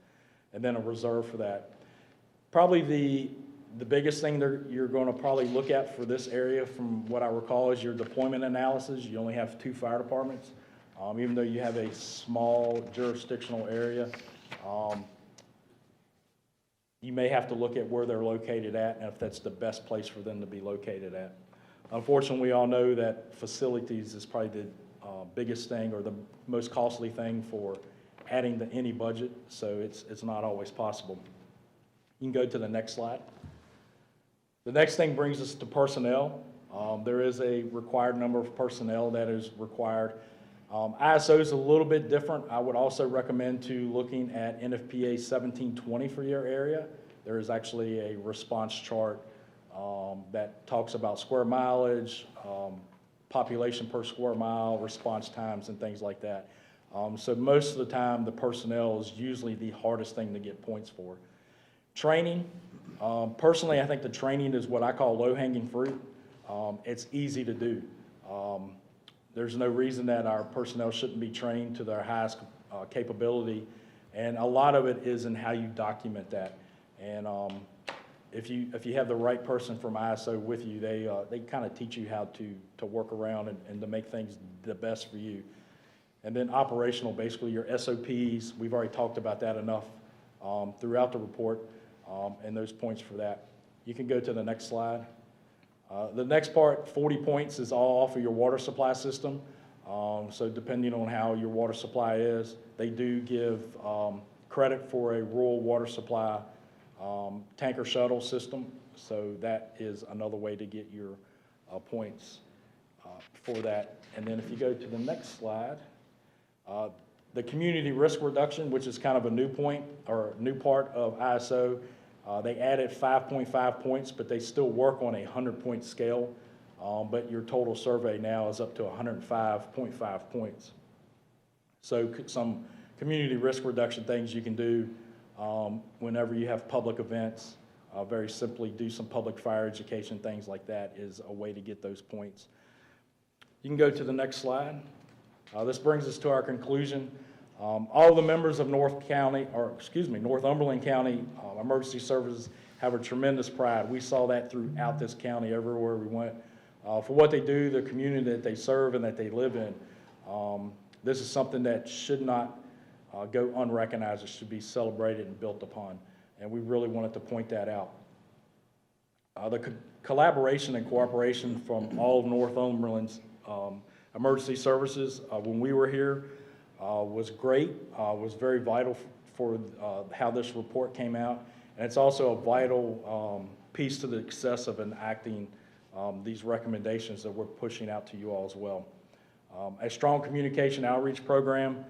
And then a reserve for that. Probably the biggest thing you're going to probably look at for this area, from what I recall, is your deployment analysis. You only have 2 fire departments. Even though you have a small jurisdictional area, you may have to look at where they're located at and if that's the best place for them to be located at. Unfortunately, we all know that facilities is probably the biggest thing or the most costly thing for adding to any budget, so it's not always possible. You can go to the next slide. The next thing brings us to personnel. There is a required number of personnel that is required. ISO is a little bit different. I would also recommend to looking at NFPA 1720 for your area. There is actually a response chart that talks about square mileage, population per square mile, response times, and things like that. So most of the time, the personnel is usually the hardest thing to get points for. Training, personally, I think the training is what I call low-hanging fruit. It's easy to do. There's no reason that our personnel shouldn't be trained to their highest capability, and a lot of it is in how you document that. And if you have the right person from ISO with you, they kind of teach you how to work around and to make things the best for you. And then operational, basically your SOPs, we've already talked about that enough throughout the report, and those points for that. You can go to the next slide. The next part, 40 points, is all off of your water supply system. So depending on how your water supply is, they do give credit for a rural water supply tanker shuttle system. So that is another way to get your points for that. And then if you go to the next slide, the community risk reduction, which is kind of a new point or new part of ISO, they added 5.5 points, but they still work on a 100-point scale. But your total survey now is up to 105.5 points. So some community risk reduction things you can do whenever you have public events. Very simply, do some public fire education, things like that is a way to get those points. You can go to the next slide. This brings us to our conclusion. All the members of Northumberland County Emergency Services have a tremendous pride. We saw that throughout this county, everywhere we went, for what they do, the community that they serve and that they live in. This is something that should not go unrecognized. It should be celebrated and built upon, and we really wanted to point that out. The collaboration and cooperation from all of Northumberland's emergency services when we were here was great, was very vital for how this report came out, and it's also a vital piece to the success of enacting these recommendations that we're pushing out to you all as well. A strong communication outreach program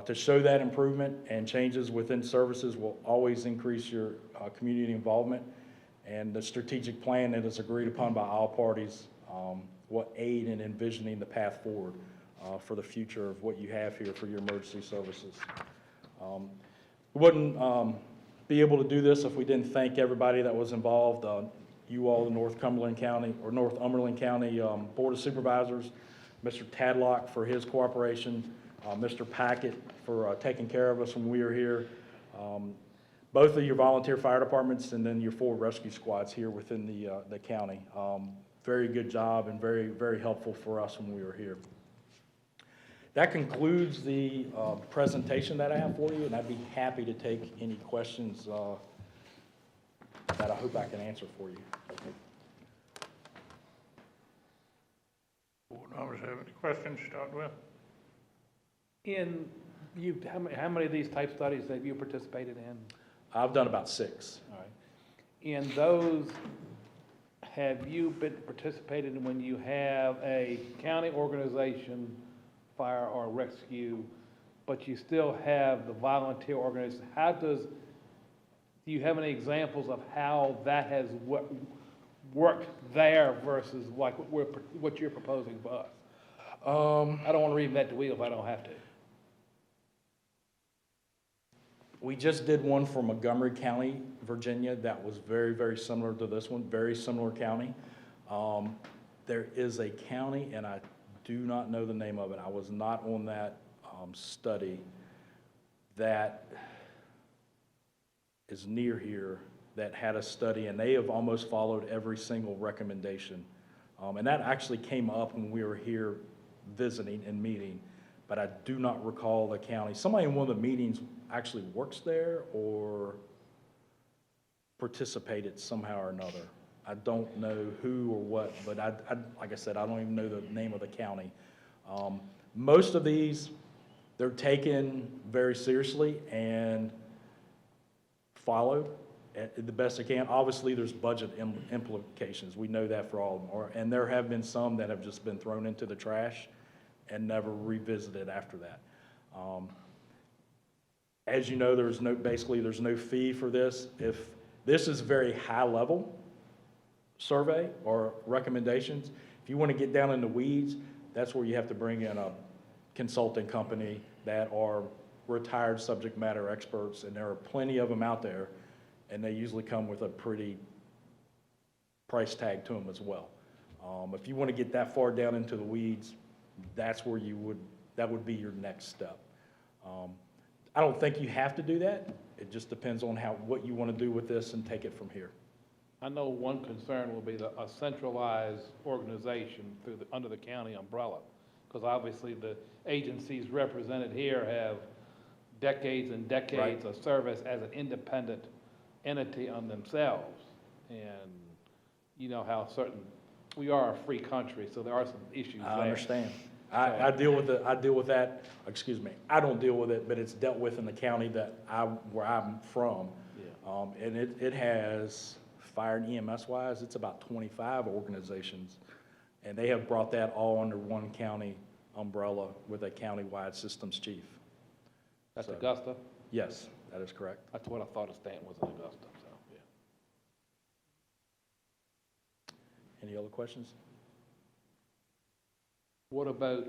to show that improvement and changes within services will always increase your community involvement, and the strategic plan that is agreed upon by all parties will aid in envisioning the path forward for the future of what you have here for your emergency services. We wouldn't be able to do this if we didn't thank everybody that was involved. You all, the Northumberland County Board of Supervisors, Mr. Tadlock for his cooperation, Mr. Packett for taking care of us when we were here, both of your volunteer fire departments and then your 4 rescue squads here within the county. Very good job and very, very helpful for us when we were here. That concludes the presentation that I have for you, and I'd be happy to take any questions that I hope I can answer for you. Board members have any questions to start with? How many of these type studies have you participated in? I've done about 6. All right. In those, have you been participated in when you have a county organization, fire or rescue, but you still have the volunteer organization? Do you have any examples of how that has worked there versus like what you're proposing for us? I don't want to reinvent the wheel if I don't have to. We just did one for Montgomery County, Virginia, that was very, very similar to this one, very similar county. There is a county, and I do not know the name of it, I was not on that study, that is near here, that had a study, and they have almost followed every single recommendation. And that actually came up when we were here visiting and meeting, but I do not recall the county. Somebody in one of the meetings actually works there or participated somehow or another. I don't know who or what, but like I said, I don't even know the name of the county. Most of these, they're taken very seriously and followed at the best they can. Obviously, there's budget implications. We know that for all of them. And there have been some that have just been thrown into the trash and never revisited after that. As you know, there's no fee for this. If this is very high level survey or recommendations, if you want to get down in the weeds, that's where you have to bring in a consulting company that are retired subject matter experts, and there are plenty of them out there, and they usually come with a pretty price tag to them as well. If you want to get that far down into the weeds, that's where that would be your next step. I don't think you have to do that. It just depends on what you want to do with this and take it from here. I know one concern will be a centralized organization under the county umbrella, because obviously the agencies represented here have decades and decades of service as an independent entity on themselves. And you know how we are a free country, so there are some issues there. I understand. I deal with that, excuse me, I don't deal with it, but it's dealt with in the county where I'm from. Yeah. And it has, fire and EMS wise, it's about 25 organizations. And they have brought that all under one county umbrella with a county-wide systems chief. That's Augusta? Yes, that is correct. That's what I thought a Stanton was in Augusta, so, yeah. Any other questions? What about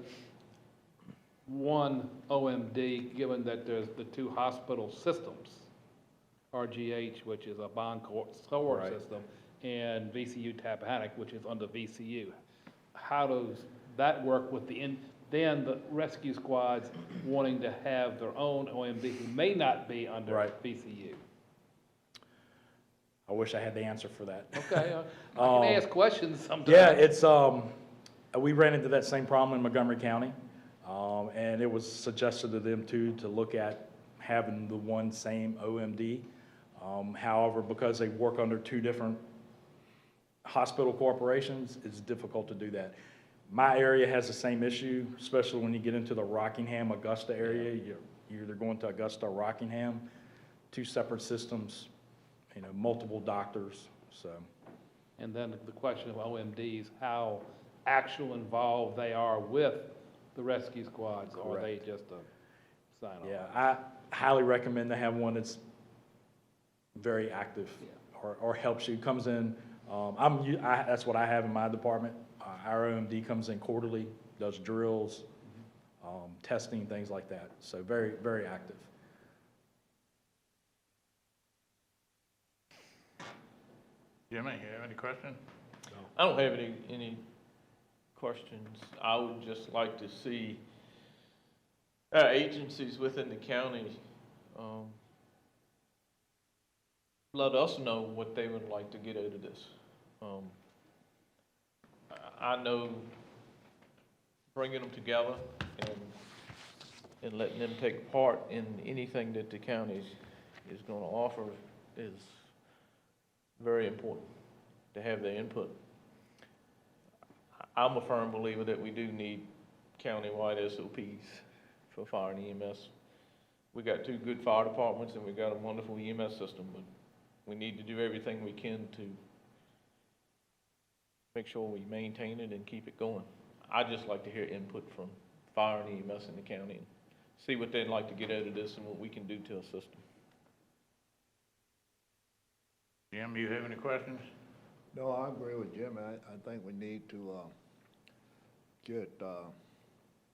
one OMD, given that there's the 2 hospital systems, RGH, which is a bond core Right. system, and VCU Tappahannock, which is under VCU. How does that work with then the rescue squads wanting to have their own OMD who may not be under Right. VCU? I wish I had the answer for that. Okay, I can ask questions sometimes. Yeah, it's, we ran into that same problem in Montgomery County, and it was suggested to them too to look at having the one same OMD. However, because they work under 2 different hospital corporations, it's difficult to do that. My area has the same issue, especially when you get into the Rockingham, Augusta area. You're either going to Augusta or Rockingham, 2 separate systems, multiple doctors, so. And then the question of OMDs, how actual involved they are with the rescue squads, or are they just a sign-on? Yeah, I highly recommend to have one that's very active or helps you, comes in. That's what I have in my department. Our OMD comes in quarterly, does drills, testing, things like that. So very, very active. Jimmy, you have any questions? I don't have any questions. I would just like to see our agencies within the county, let us know what they would like to get out of this. I know bringing them together and letting them take part in anything that the county is gonna offer is very important to have their input. I'm a firm believer that we do need countywide SOPs for fire and EMS. We got two good fire departments and we got a wonderful EMS system, but we need to do everything we can to make sure we maintain it and keep it going. I'd just like to hear input from fire and EMS in the county and see what they'd like to get out of this and what we can do to assist them. Jim, you have any questions? No, I agree with Jim. I think we need to,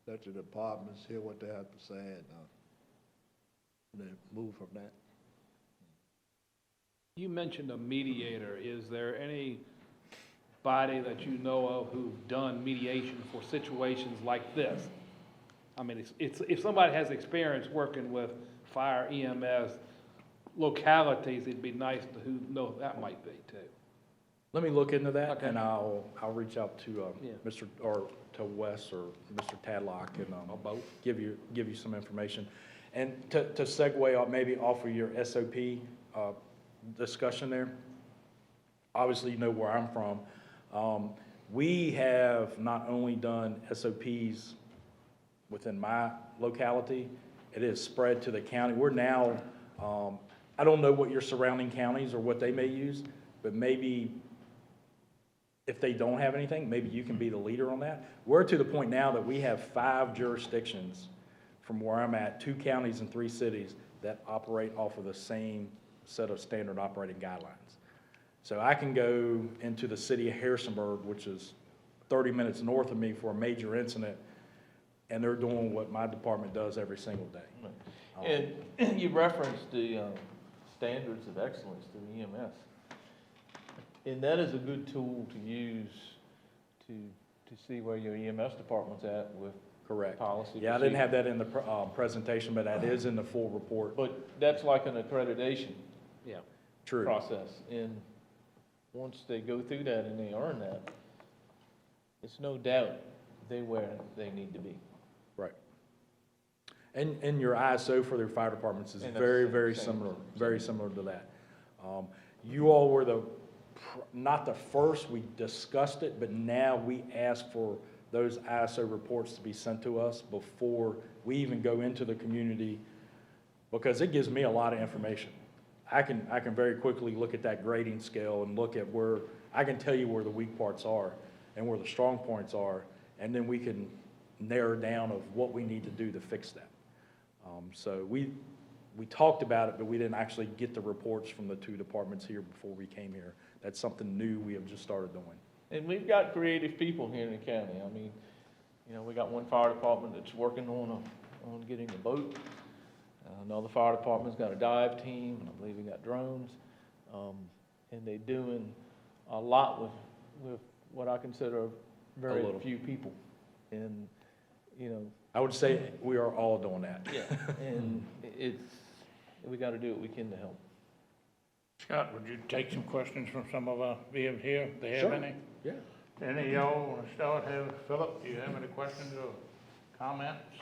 let the departments hear what they have to say and then move from that. You mentioned a mediator. Is there anybody that you know of who've done mediation for situations like this? I mean, if somebody has experience working with fire, EMS, localities, it'd be nice to know who that might be too. Let me look into that, Okay. and I'll reach out to Yeah. Mr., or to Wes or Mr. Tadlock, and Or both. give you some information. And to segue off, maybe off of your SOP discussion there, obviously you know where I'm from. We have not only done SOPs within my locality, it is spread to the county. We're now, I don't know what your surrounding counties or what they may use, but maybe if they don't have anything, maybe you can be the leader on that. We're to the point now that we have 5 jurisdictions from where I'm at, 2 counties and 3 cities that operate off of the same set of standard operating guidelines. So I can go into the city of Harrisonburg, which is 30 minutes north of me for a major incident, and they're doing what my department does every single day. And you referenced the standards of excellence to the EMS. And that is a good tool to use to see where your EMS department's at with Correct. policy. Yeah, I didn't have that in the presentation, but that is in the full report. But that's like an accreditation Yeah. True. process. And once they go through that and they earn that, it's no doubt they're where they need to be. Right. And your ISO for their fire departments is And that's very, the very same. similar, very similar to that. You all were not the first, we discussed it, but now we ask for those ISO reports to be sent to us before we even go into the community, because it gives me a lot of information. I can very quickly look at that grading scale and look at where, I can tell you where the weak parts are and where the strong points are, and then we can narrow down of what we need to do to fix that. So we talked about it, but we didn't actually get the reports from the 2 departments here before we came here. That's something new we have just started doing. And we've got creative people here in the county. I mean, we got one fire department that's working on getting a boat. Another fire department's got a dive team, and I believe we got drones. And they're doing a lot with what I consider very little. few people. And, I would say we are all doing that. yeah, and we gotta do what we can to help. Scott, would you take some questions from some of our viewers here, if they have Sure. any? Yeah. Any of y'all want to start? Philip, do you have any questions or comments?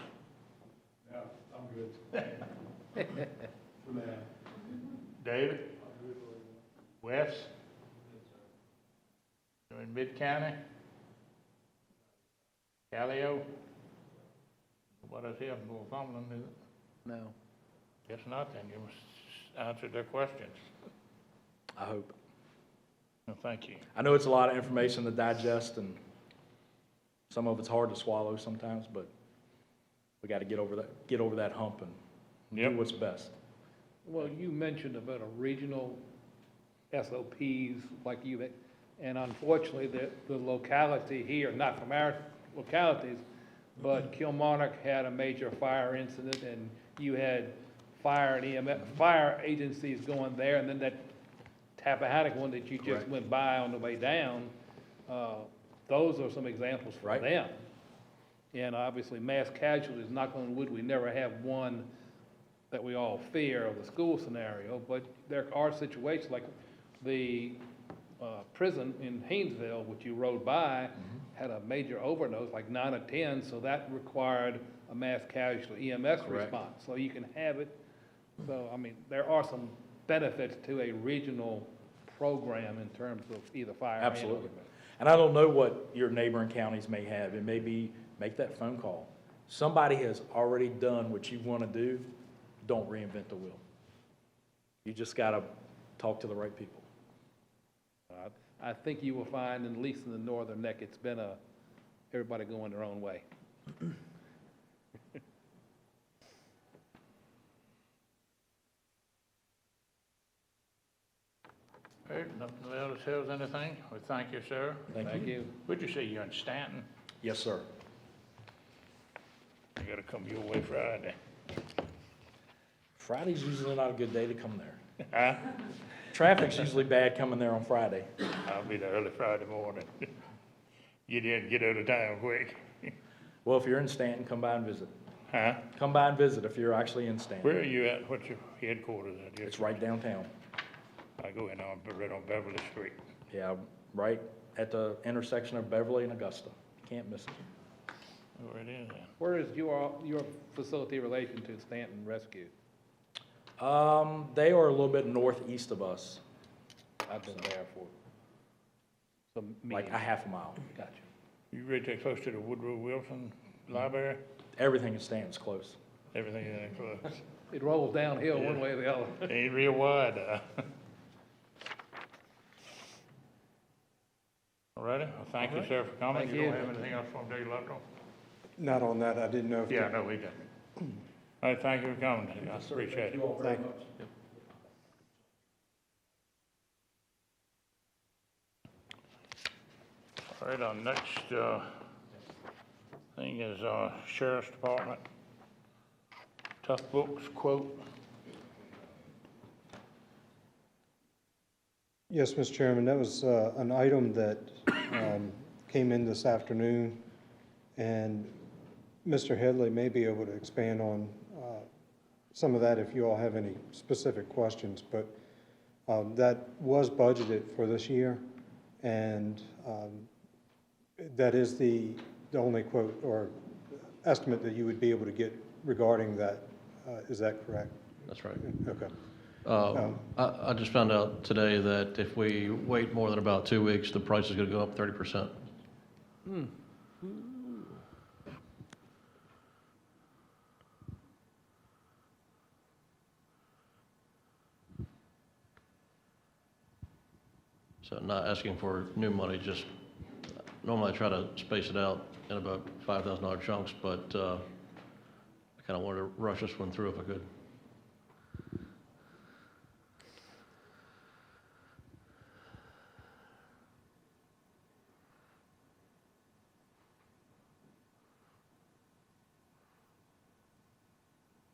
No, I'm good. For now. David? Wes? You're in Mid-County? Callio? What is here, Northumberland, is it? No. Guess not, then you must answer their questions. I hope. No, thank you. I know it's a lot of information to digest, and some of it's hard to swallow sometimes, but we got to get over that hump and Yep. do what's best. Well, you mentioned about a regional SOPs like you, and unfortunately, the locality here, not from our localities, but Kilmarnock had a major fire incident, and you had fire and EMS, fire agencies going there, and then that Tappahannock one that you just Correct. went by on the way down, those are some examples for Right. them. And obviously, mass casualties, knock on wood, we never have one that we all fear of the school scenario, but there are situations like the prison in Haynesville, which you rode by, had a major overdose, like 9 or 10, so that required a mass casualty EMS Correct. response. So you can have it. So, I mean, there are some benefits to a regional program in terms of either fire and Absolutely. other. And I don't know what your neighboring counties may have. It may be, make that phone call. Somebody has already done what you want to do, don't reinvent the wheel. You just got to talk to the right people. I think you will find, at least in the northern neck, it's been everybody going their own way. All right, nothing else else, anything? Well, thank you, sir. Thank you. Where'd you say you're in Stanton? Yes, sir. I gotta come your way Friday. Friday's usually not a good day to come there. Huh? Traffic's usually bad coming there on Friday. I'll be there early Friday morning. Get in, get out of town quick. Well, if you're in Stanton, come by and visit. Huh? Come by and visit if you're actually in Stanton. Where are you at? What's your headquarters at? It's right downtown. I go in right on Beverly Street. Yeah, right at the intersection of Beverly and Augusta. Can't miss it. Where it is then? Where is your facility relation to Stanton Rescue? They are a little bit northeast of us, I've been there for some like meetings. a half a mile. Gotcha. You ready to get close to the Woodrow Wilson Library? Everything in Stanton's close. Everything is in close. It rolls downhill one way or the other. Ain't real wide, All righty, well, thank you, sir, for coming. Thank You don't you. have anything else from Dave Luttrell? Not on that, I didn't know if. Yeah, no, we didn't. All right, thank you for coming. I appreciate it. all very Thank much. All right, our next thing is Sheriff's Department. Tough Books quote. Yes, Mr. Chairman, that was an item that came in this afternoon, and Mr. Headley may be able to expand on some of that if you all have any specific questions, but that was budgeted for this year, and that is the only quote or estimate that you would be able to get regarding that. Is that correct? That's right. Okay. I just found out today that if we wait more than about 2 weeks, the price is going to go up 30%. So not asking for new money, just normally I try to space it out in about $5,000 chunks, but I kind of wanted to rush this one through if I could.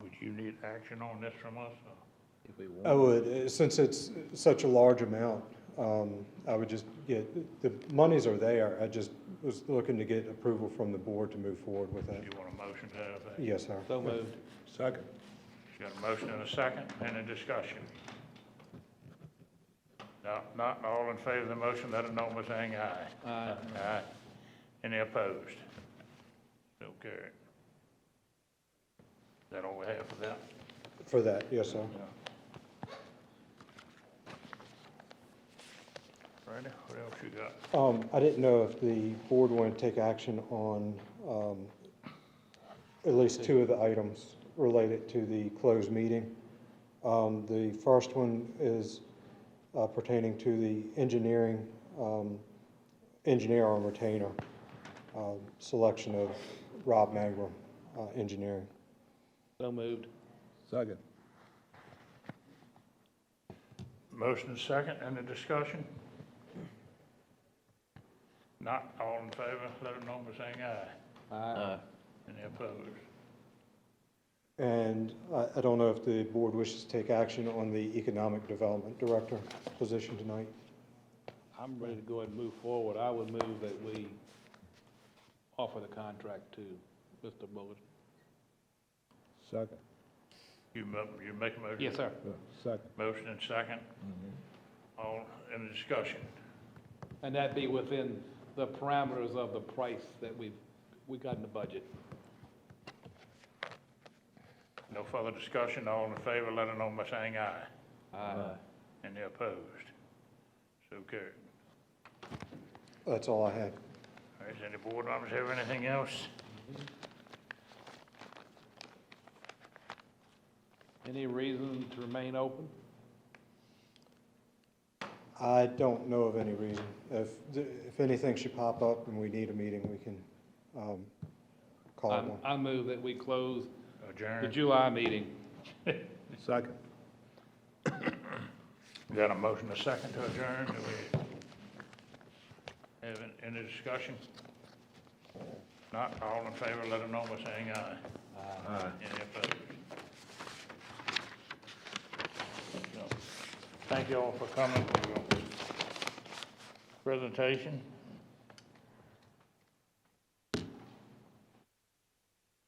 Would you need action on this from us? If we want. I would, since it's such a large amount, I would just get, the monies are there, I just was looking to get approval from the board to move forward with that. You want a motion to have that? Yes, sir. So moved. Second. Got a motion and a second, any discussion? Not all in favor of the motion, let it know by saying aye. Aye. Aye. Any opposed? So carried. Is that all we have for that? For that, yes, sir. Randy, what else you got? I didn't know if the board wanted to take action on at least two of the items related to the closed meeting. The first one is pertaining to the engineer on retainer, selection of Rob Mangrum, engineering. So moved. Second. Motion and second, any discussion? Not all in favor, let it know by saying aye. Aye. Any opposed? And I don't know if the board wishes to take action on the Economic Development Director position tonight. I'm ready to go ahead and move forward. I would move that we offer the contract to Mr. Bullard. Second. You make a motion? Yes, sir. Yeah, second. Motion and second. All in the discussion? And that be within the parameters of the price that we got in the budget. No further discussion, all in favor, let it know by saying aye. Aye. Any opposed? So carried. That's all I have. All right, does any board members have anything else? Any reason to remain open? I don't know of any reason. If anything should pop up and we need a meeting, we can call it one. I move that we close the Adjourn? July meeting. Second. Got a motion, a second to adjourn, do we have any discussion? Not, all in favor, let it know by saying aye. Aye. Any opposed? So, thank you all for coming to your presentation.